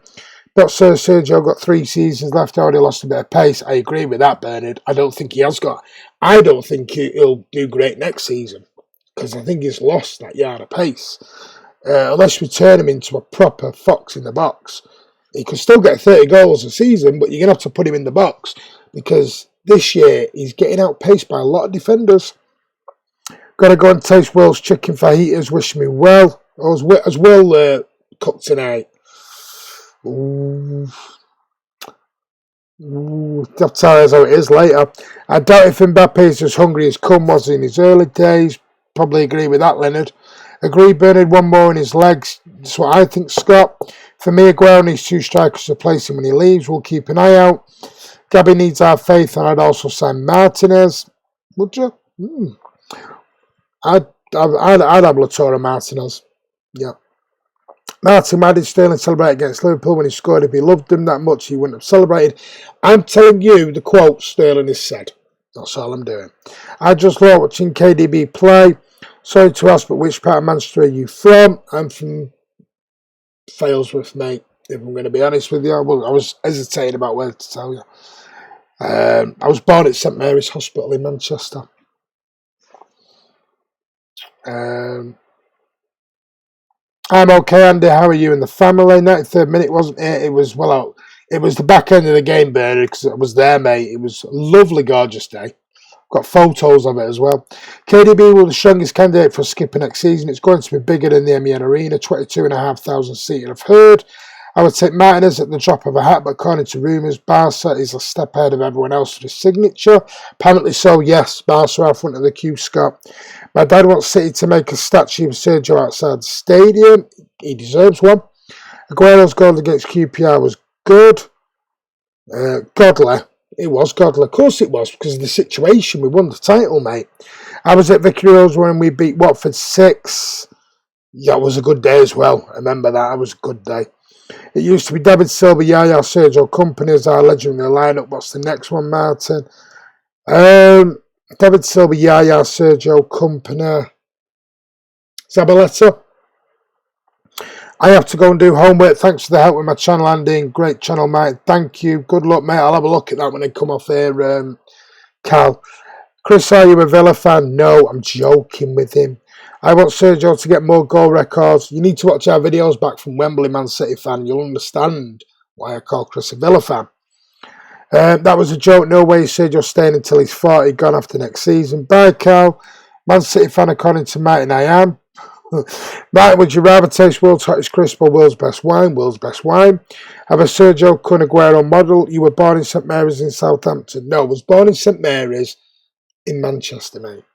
But Sir Sergio got 3 seasons left, already lost a bit of pace. I agree with that, Bernard. I don't think he has got. I don't think he'll do great next season, because I think he's lost that yard of pace. Unless we turn him into a proper fox in the box. He could still get 30 goals a season, but you're going to have to put him in the box, because this year he's getting outpaced by a lot of defenders. Got to go and taste Will's chicken fajitas. Wish me well. As Will cook tonight. I'll tell us how it is later. I doubt if Mbappe is as hungry as Cum was in his early days. Probably agree with that, Leonard. Agree, Bernard, one more in his legs. That's what I think, Scott. For me, Agüero needs 2 strikers to replace him when he leaves. We'll keep an eye out. Gabby needs our faith, and I'd also sign Martinez. Would you? I'd have Lautaro Martinez. Yeah. Martin, why did Sterling celebrate against Liverpool when he scored? If he loved him that much, he wouldn't have celebrated. I'm telling you the quote Sterling has said. That's all I'm doing. I just love watching KDB play. Sorry to ask, but which part of Manchester are you from? I'm from Failsworth, mate. If I'm going to be honest with you, I was hesitating about whether to tell you. I was born at St Mary's Hospital in Manchester. I'm okay, Andy. How are you and the family? 93rd minute, wasn't it? It was the back end of the game, Bernard, because I was there, mate. It was a lovely, gorgeous day. Got photos of it as well. KDB will be the strongest candidate for skipper next season. It's going to be bigger than the MEN Arena, 22,500 seated, I've heard. I would take Martinez at the drop of a hat, but according to rumours, Barca is a step ahead of everyone else for the signature. Apparently so, yes. Barca are front of the queue, Scott. My dad wants City to make a statue of Sergio outside the stadium. He deserves one. Agüero's goal against QPR was good. Godly. It was godly. Of course it was, because of the situation. We won the title, mate. I was at Vicarage Road when we beat Watford 6. Yeah, it was a good day as well. I remember that. It was a good day. It used to be David Silva, Yaya, Sergio Company as our legendary lineup. What's the next one, Martin? David Silva, Yaya, Sergio Company. Zabaleta. I have to go and do homework. Thanks for the help with my channel, Andy. Great channel, mate. Thank you. Good luck, mate. I'll have a look at that when I come off here, Cal. Chris, are you a Villa fan? No, I'm joking with him. I want Sergio to get more goal records. You need to watch our videos back from Wembley, Man City fan. You'll understand why I call Chris a Villa fan. That was a joke. No way Sergio's staying until he's 40, gone after next season. Bye, Cal. Man City fan, according to Martin, I am. Right, would you rather taste world's hottest crisp or world's best wine? World's best wine. Have a Sergio Agüero model. You were born in St Mary's in Southampton. No, I was born in St Mary's in Manchester, mate.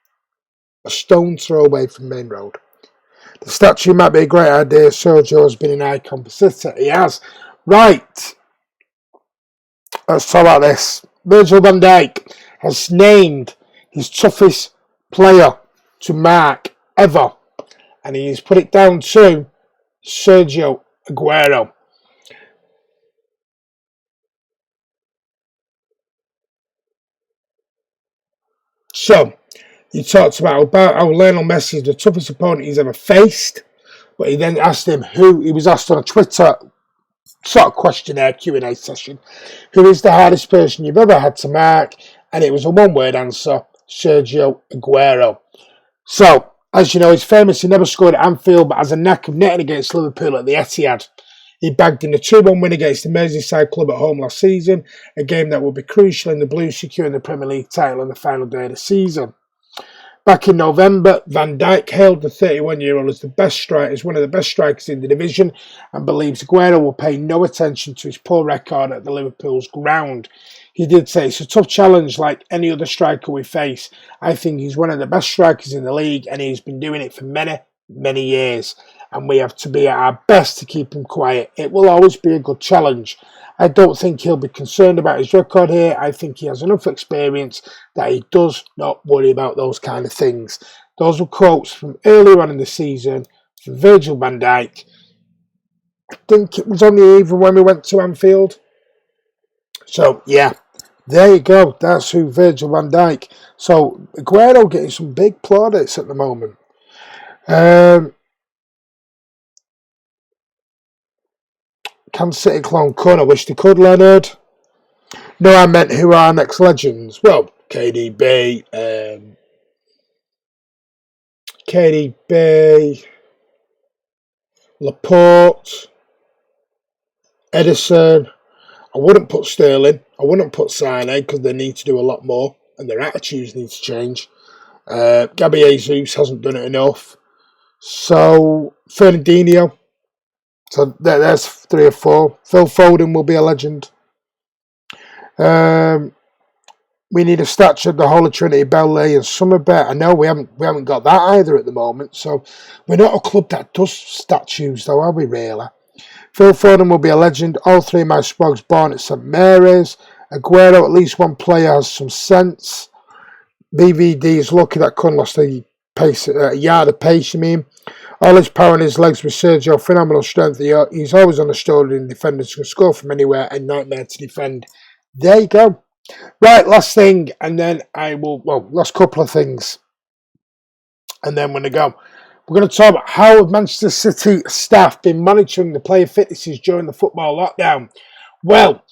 A stone throw away from Main Road. The statue might be a great idea. Sergio has been an icon for City. He has. Right. Let's talk about this. Virgil van Dijk has named his toughest player to mark ever, and he's put it down to Sergio Agüero. So, he talked about how Lionel Messi is the toughest opponent he's ever faced, but he then asked him who, he was asked on a Twitter sort of questionnaire Q&A session, who is the hardest person you've ever had to mark, and it was a one-word answer, Sergio Agüero. So, as you know, he's famous, he never scored at Anfield, but has a knack of netting against Liverpool at the Etihad. He bagged in a 2-1 win against the Merseyside club at home last season, a game that will be crucial in the Blues securing the Premier League title on the final day of the season. Back in November, Van Dijk hailed the 31-year-old as one of the best strikers in the division, and believes Agüero will pay no attention to his poor record at the Liverpool's ground. He did say, it's a tough challenge like any other striker we face. I think he's one of the best strikers in the league, and he's been doing it for many, many years, and we have to be at our best to keep him quiet. It will always be a good challenge. I don't think he'll be concerned about his record here. I think he has enough experience that he does not worry about those kind of things. Those were quotes from earlier on in the season from Virgil van Dijk. I think it was only even when we went to Anfield. So, yeah, there you go. That's who Virgil van Dijk. So, Agüero getting some big plaudits at the moment. Can City clone Kun? I wish they could, Leonard. No, I meant who are our next legends. Well, KDB, Laporte, Edison. I wouldn't put Sterling. I wouldn't put Sané because they need to do a lot more and their attitudes need to change. Gabby Jesus hasn't done it enough. So, Fernandinho. So there's 3 or 4. Phil Foden will be a legend. We need a statue of the Holy Trinity, Bellay and Somerset. I know we haven't got that either at the moment. So we're not a club that does statues, though, are we really? Phil Foden will be a legend. All 3 of my squads born at St Mary's. Agüero, at least one player has some sense. BVD is lucky that Kun lost a yard of pace, you mean? All his power in his legs with Sergio, phenomenal strength. He's always on the shoulder in defenders who can score from anywhere and nightmare to defend. There you go. Right, last thing, and then last couple of things. And then we're going to go. We're going to talk about how have Manchester City staff been monitoring the player fitnesses during the football lockdown. Well,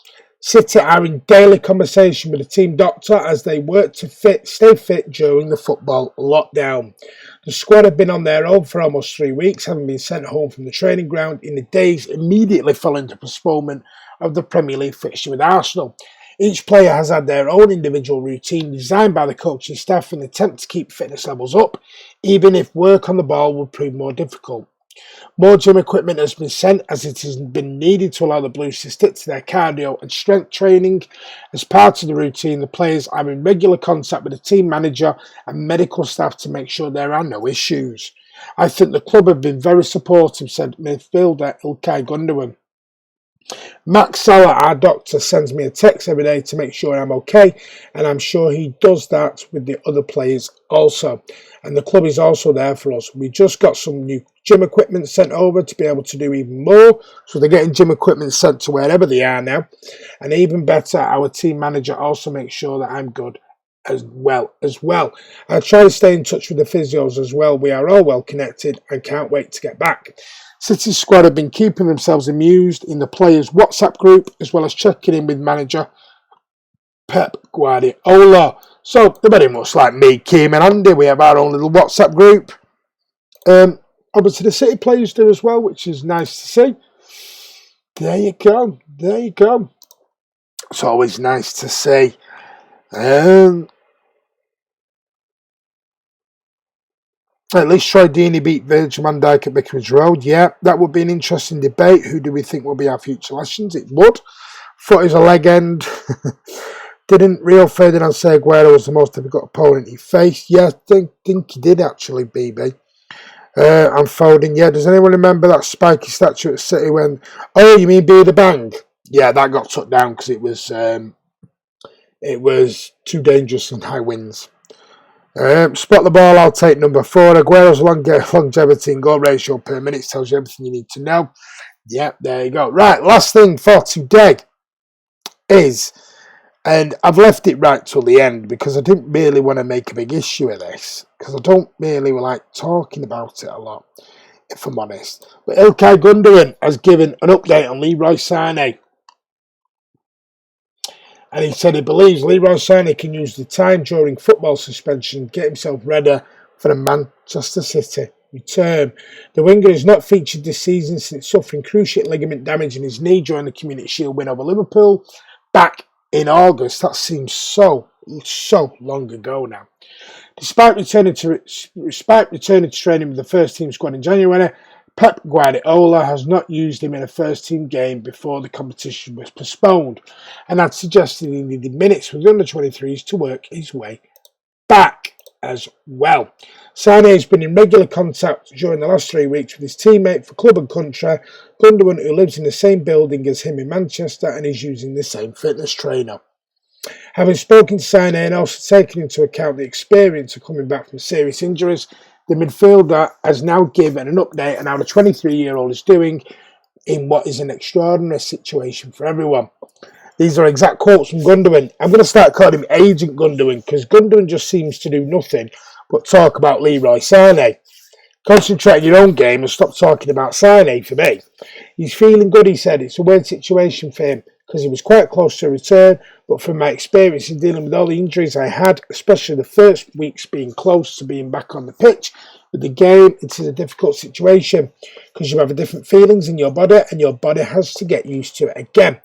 City are in daily conversation with the team doctor as they work to stay fit during the football lockdown. The squad have been on their own for almost 3 weeks, having been sent home from the training ground in the days immediately following the postponement of the Premier League fixture with Arsenal. Each player has had their own individual routine designed by the coaching staff in an attempt to keep fitness levels up, even if work on the ball would prove more difficult. More gym equipment has been sent as it has been needed to allow the Blues to stick to their cardio and strength training. As part of the routine, the players are in regular contact with the team manager and medical staff to make sure there are no issues. I think the club have been very supportive, said midfielder Ilkay Gundogan. Max Salah, our doctor, sends me a text every day to make sure I'm okay, and I'm sure he does that with the other players also. And the club is also there for us. We just got some new gym equipment sent over to be able to do even more. So they're getting gym equipment sent to wherever they are now. And even better, our team manager also makes sure that I'm good as well. I try to stay in touch with the physios as well. We are all well connected and can't wait to get back. City's squad have been keeping themselves amused in the players' WhatsApp group as well as checking in with manager Pep Guardiola. So they're very much like me, Keem and Andy. We have our own little WhatsApp group. Obviously the City players do as well, which is nice to see. There you go. It's always nice to see. At least Troy Deeney beat Virgil van Dijk at Vicarage Road. Yeah, that would be an interesting debate. Who do we think will be our future legends? It would. Foot is a leg end. Didn't Rio Ferdinand say Agüero was the most difficult opponent he faced? Yeah, I think he did actually, BB. And Foden, yeah. Does anyone remember that spiky statue at City when... Oh, you mean Be the Bang? yeah, that got took down because it was too dangerous and high winds. Spot the ball, I'll take number 4. Agüero's longevity and goal ratio per minute tells you everything you need to know. Yeah, there you go. Right, last thing for today is, and I've left it right till the end because I didn't really want to make a big issue of this because I don't really like talking about it a lot, if I'm honest. But Ilkay Gundogan has given an update on Leroy Sané. And he said he believes Leroy Sané can use the time during football suspension to get himself ready for a Manchester City return. The winger has not featured this season since suffering cruciate ligament damage in his knee during the Community Shield win over Liverpool back in August. That seems so long ago now. Despite returning to training with the first team squad in January, Pep Guardiola has not used him in a first-team game before the competition was postponed and had suggested he needed minutes with the under-23s to work his way back as well. Sané has been in regular contact during the last 3 weeks with his teammate for club and country, Gundogan, who lives in the same building as him in Manchester and is using the same fitness trainer. Having spoken to Sané and also taken into account the experience of coming back from serious injuries, the midfielder has now given an update on how the 23-year-old is doing in what is an extraordinary situation for everyone. These are exact quotes from Gundogan. I'm going to start calling him Agent Gundogan because Gundogan just seems to do nothing but talk about Leroy Sané. Concentrate on your own game and stop talking about Sané for me. He's feeling good, he said. It's a weird situation for him because he was quite close to a return, but from my experience in dealing with all the injuries I had, especially the first weeks being close to being back on the pitch, with the game, it is a difficult situation because you have different feelings in your body and your body has to get used to it again.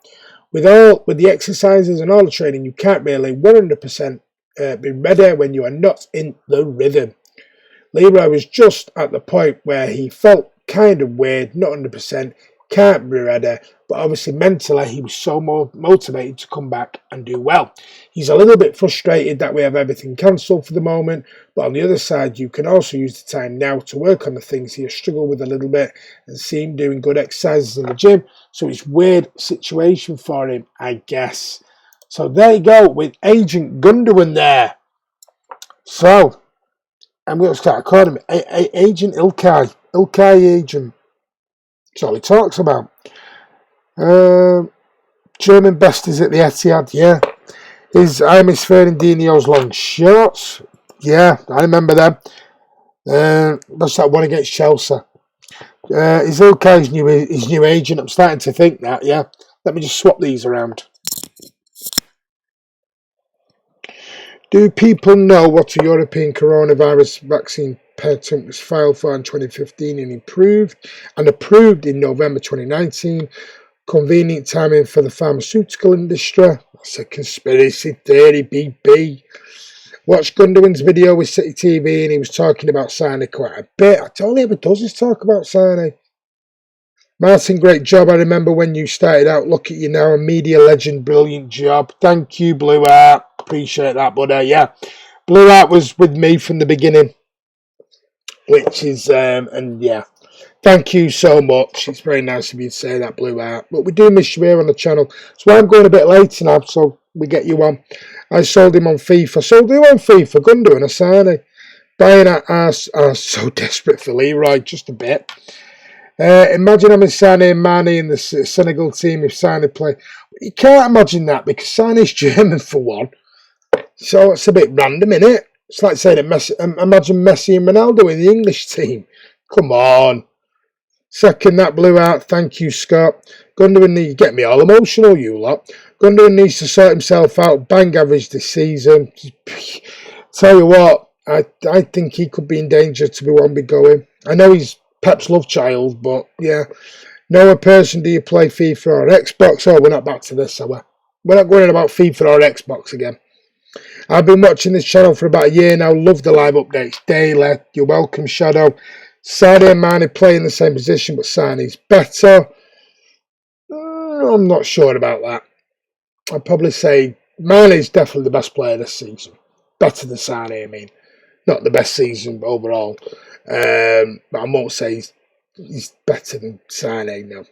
With the exercises and all the training, you can't really 100% be ready when you are not in the rhythm. Leroy was just at the point where he felt kind of weird, not 100%, can't be ready, but obviously mentally he was so motivated to come back and do well. He's a little bit frustrated that we have everything cancelled for the moment, but on the other side you can also use the time now to work on the things he has struggled with a little bit and see him doing good exercises in the gym, so it's a weird situation for him, I guess. So there you go with Agent Gundogan there. So I'm going to start calling him Agent Ilkay. Ilkay Agent. That's all he talks about. German best is at the Etihad, yeah. I'm his Fernandinho's long shorts. Yeah, I remember them. That's that one against Chelsea. Is Ilkay's his new agent? I'm starting to think that, yeah. Let me just swap these around. Do people know what a European coronavirus vaccine patent was filed for in 2015 and approved in November 2019? Convenient timing for the pharmaceutical industry. That's a conspiracy theory, BB. Watched Gundogan's video with City TV and he was talking about Sané quite a bit. All he ever does is talk about Sané. Martin, great job. I remember when you started out. Look at you now, a media legend. Brilliant job. Thank you, Blue Art. Appreciate that, buddy. Yeah. Blue Art was with me from the beginning, which is, and yeah. Thank you so much. It's very nice of you to say that, Blue Art. But we do miss you here on the channel. That's why I'm going a bit late tonight, so we get you on. I sold him on FIFA. Sold you on FIFA. Gundogan, Asani. Bayern are so desperate for Leroy, just a bit. Imagine having Sané and Mane in the Senegal team if Sané play. You can't imagine that because Sané's German for one. So it's a bit random, isn't it? It's like saying imagine Messi and Ronaldo in the English team. Come on. Second that Blue Art. Thank you, Scott. Gundogan you get me all emotional, you lot. Gundogan needs to sort himself out. Bang average this season. Tell you what, I think he could be in danger to be one big going. I know he's Pep's love child, but yeah. Know a person, do you play FIFA or Xbox? Oh, we're not back to this, are we? We're not going about FIFA or Xbox again. I've been watching this channel for about a year now. Love the live updates daily. You're welcome, Shadow. Sané and Mane play in the same position, but Sané's better. I'm not sure about that. I'd probably say Mane's definitely the best player this season. Better than Sané, I mean. Not the best season overall. But I won't say he's better than Sané, no.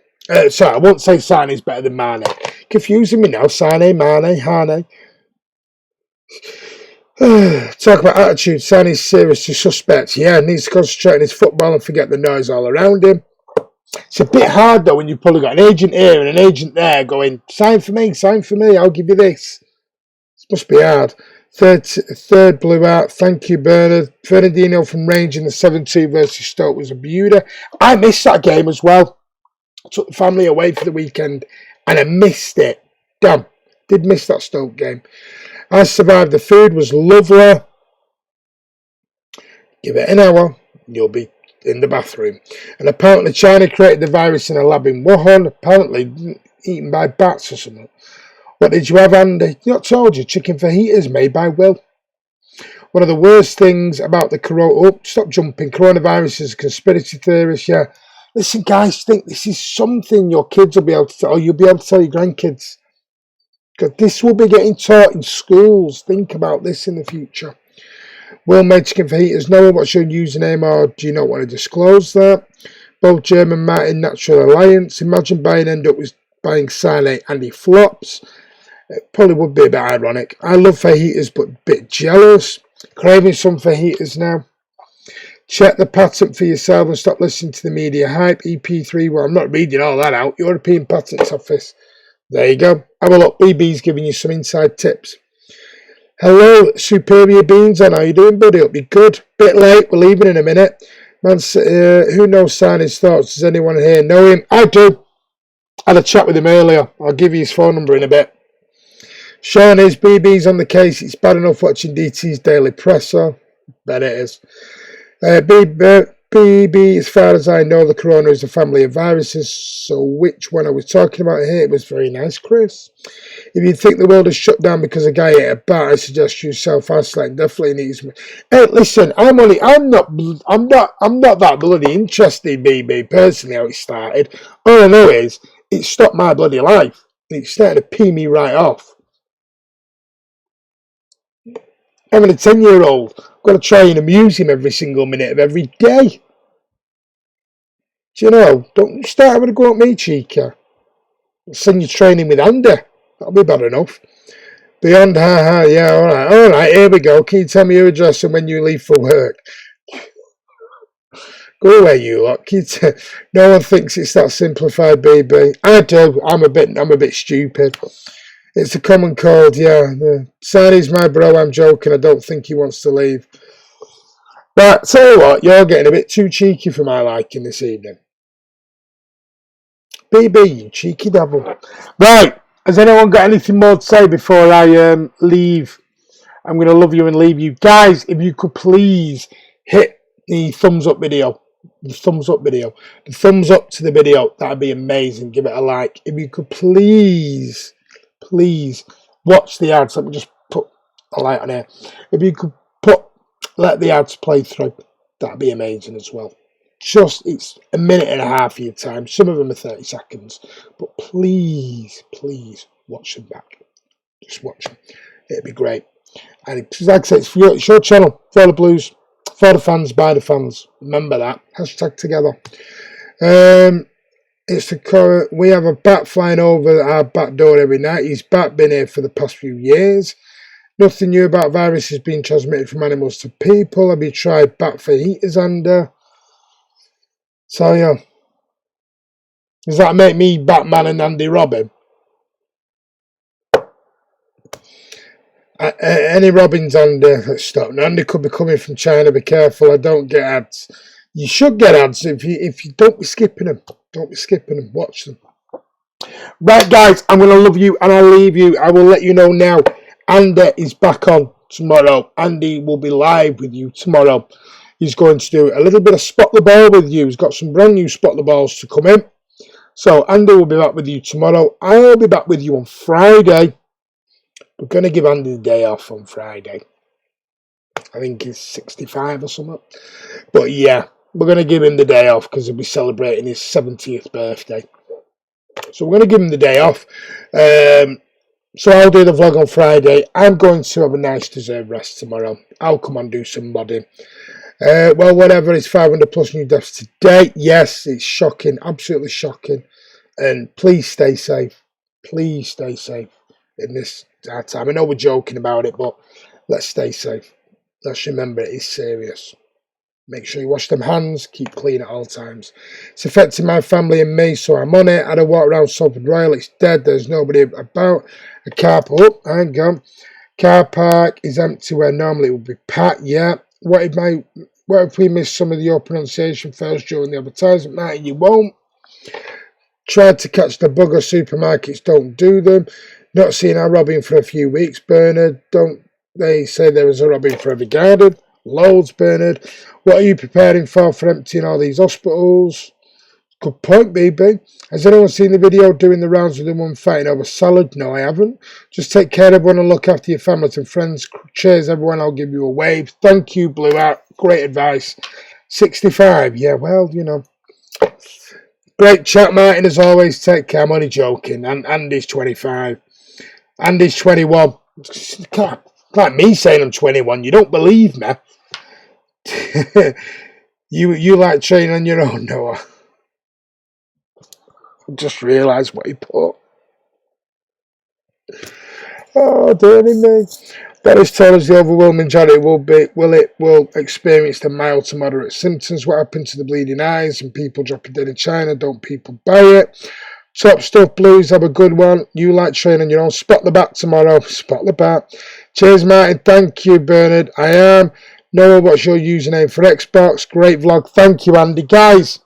Sorry, I won't say Sané's better than Mane. Confusing me now. Sané, Mane. Talk about attitude. Sané's seriously suspect. Yeah, needs to concentrate on his football and forget the noise all around him. It's a bit hard though when you've probably got an agent here and an agent there going, sign for me, I'll give you this. It must be hard. Third blew out. Thank you, Bernard. Fernandinho from Rangers in the 7-2 versus Stoke was a beauty. I missed that game as well. I took the family away for the weekend and I missed it. Damn, did miss that Stoke game. I survived. The food was lovely. Give it an hour, you'll be in the bathroom. And apparently China created the virus in a lab in Wuhan, apparently eaten by bats or something. What did you have, Andy? Not told you. Chicken fajitas made by Will. One of the worst things about the corona... Oh, stop jumping. Coronavirus is a conspiracy theorist, yeah. Listen, guys, think this is something your kids will be able to tell, or you'll be able to tell your grandkids. Because this will be getting taught in schools. Think about this in the future. Will made chicken fajitas. No one, what's your username, or do you not want to disclose that? Both German Martin Natural Alliance. Imagine end up with buying Sané and he flops. It probably would be a bit ironic. I love fajitas, but a bit jealous. Craving some fajitas now. Check the patent for yourself and stop listening to the media hype. EP3, well, I'm not reading all that out. European Patents Office. There you go. Have a look. BB's giving you some inside tips. Hello, Superior Beans. I know you're doing, buddy. It'll be good. Bit late. We're leaving in a minute. Man, who knows Sané's thoughts? Does anyone here know him? I do. I had a chat with him earlier. I'll give you his phone number in a bit. Sean is BB's on the case. It's bad enough watching DT's Daily Presser. Bet it is. BB, as far as I know, the corona is a family of viruses. So which one are we talking about here? It was very nice, Chris. If you think the world is shut down because a guy ate a bat, I suggest you self-isolate. Definitely needs me. Hey, listen, I'm not that bloody interested, BB, personally, how it started. All I know is it stopped my bloody life. It's starting to pee me right off. Having a 10-year-old, I've got to try and amuse him every single minute of every day. Do you know? Don't start having a go at me, Chica. I'll send you training with Andy. That'll be bad enough. Beyond, yeah, all right, here we go. Can you tell me your address and when you leave for work? Go away, you lot. No one thinks it's that simplified, baby. I do. I'm a bit stupid. It's a common cold, yeah. Sané's my bro, I'm joking. I don't think he wants to leave. But tell you what, you're getting a bit too cheeky for my liking this evening. BB, you cheeky devil. Right, has anyone got anything more to say before I leave? I'm going to love you and leave you. Guys, if you could please hit the thumbs up video. The thumbs up to the video. That'd be amazing. Give it a like. If you could please watch the ads. Let me just put a light on here. If you could let the ads play through, that'd be amazing as well. It's a minute and a half of your time. Some of them are 30 seconds. But please watch them back. Just watch them. It'd be great. And like I said, it's your channel. For the Blues. For the fans, by the fans. Remember that. Hashtag together. We have a bat flying over our back door every night. His bat been here for the past few years. Nothing new about viruses being transmitted from animals to people. Have you tried bat fajitas, Andy? So yeah. Does that make me Batman and Andy Robin? Any Robins, Andy? Let's stop. Andy could be coming from China. Be careful. I don't get ads. You should get ads if you don't be skipping them. Don't be skipping them. Watch them. Right, guys. I'm going to love you and I'll leave you. I will let you know now. Andy is back on tomorrow. Andy will be live with you tomorrow. He's going to do a little bit of Spot the Ball with you. He's got some brand new Spot the Balls to come in. So Andy will be back with you tomorrow. I'll be back with you on Friday. We're going to give Andy the day off on Friday. I think he's 65 or something. But yeah, we're going to give him the day off because he'll be celebrating his 70th birthday. So we're going to give him the day off. So I'll do the vlog on Friday. I'm going to have a nice deserved rest tomorrow. I'll come and do some modding. Well, whatever. It's 500 plus new deaths today. Yes, it's shocking. Absolutely shocking. And please stay safe. Please stay safe in this hard time. I know we're joking about it, but let's stay safe. Let's remember it is serious. Make sure you wash them hands, keep clean at all times. It's affecting my family and me, so I'm on it. I had a walk around Salford Royal, it's dead, there's nobody about. A car park, hang on. Car park is empty where normally it would be packed, yeah. What if we miss some of your pronunciation fails during the advertisement? Martin, you won't. Tried to catch the bugger, supermarkets don't do them. Not seen our Robin for a few weeks, Bernard. Don't they say there is a Robin for every garden? Loads, Bernard. What are you preparing for emptying all these hospitals? Good point, BB. Has anyone seen the video doing the rounds with the one fighting over salad? No, I haven't. Just take care of everyone and look after your families and friends. Cheers, everyone. I'll give you a wave. Thank you, Blue Hat. Great advice. 65. Yeah, well, you know. Great chat, Martin, as always. Take care. I'm only joking. And Andy's 25. Andy's 21. It's like me saying I'm 21. You don't believe me. You like training on your own, Noah? I just realised what he put. Oh, dirty me. Boris told us the overwhelming majority will experience the mild to moderate symptoms. What happened to the bleeding eyes and people dropping dead in China? Don't people buy it? Top stuff, Blues. Have a good one. You like training on your own. Spot the bat tomorrow. Spot the bat. Cheers, Martin. Thank you, Bernard. I am. Noah, what's your username for Xbox? Great vlog. Thank you, Andy. Guys,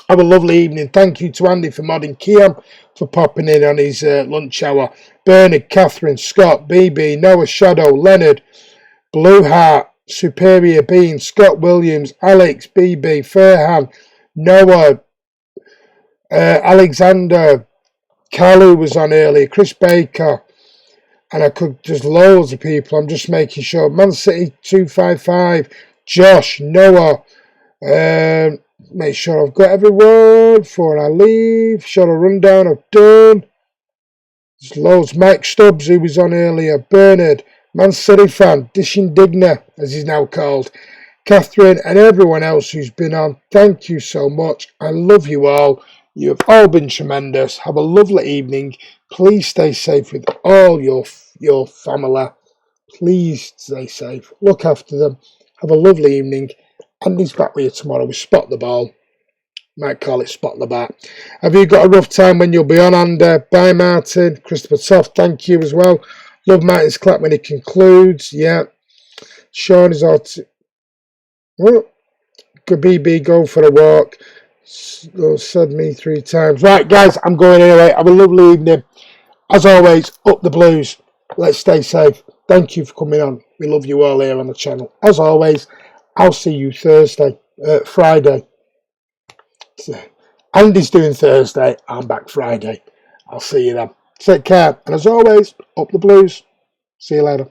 have a lovely evening. Thank you to Andy for modding Kiam for popping in on his lunch hour. Bernard, Catherine, Scott, BB, Noah, Shadow, Leonard, Blue Heart, Superior Bean, Scott Williams, Alex, BB, Fairhan, Noah, Alexander, Kalu was on earlier, Chris Baker, and I could just loads of people. I'm just making sure. Man City 255, Josh, Noah, make sure I've got everyone before I leave. Short a rundown I've done. There's loads. Mike Stubbs, who was on earlier. Bernard, Man City fan, Dishing Digner, as he's now called. Catherine, and everyone else who's been on. Thank you so much. I love you all. You have all been tremendous. Have a lovely evening. Please stay safe with all your family. Please stay safe. Look after them. Have a lovely evening. Andy's back with you tomorrow. We spot the ball. Might call it spot the bat. Have you got a rough time when you'll be on, Andy? Bye, Martin. Christopher Toft, thank you as well. Love Martin's clap when he concludes. Yeah. Sean is all... Well, could BB go for a walk? Said me 3 times. Right, guys, I'm going anyway. Have a lovely evening. As always, up the Blues. Let's stay safe. Thank you for coming on. We love you all here on the channel. As always, I'll see you Friday. Andy's doing Thursday. I'm back Friday. I'll see you then. Take care. And as always, up the Blues. See you later.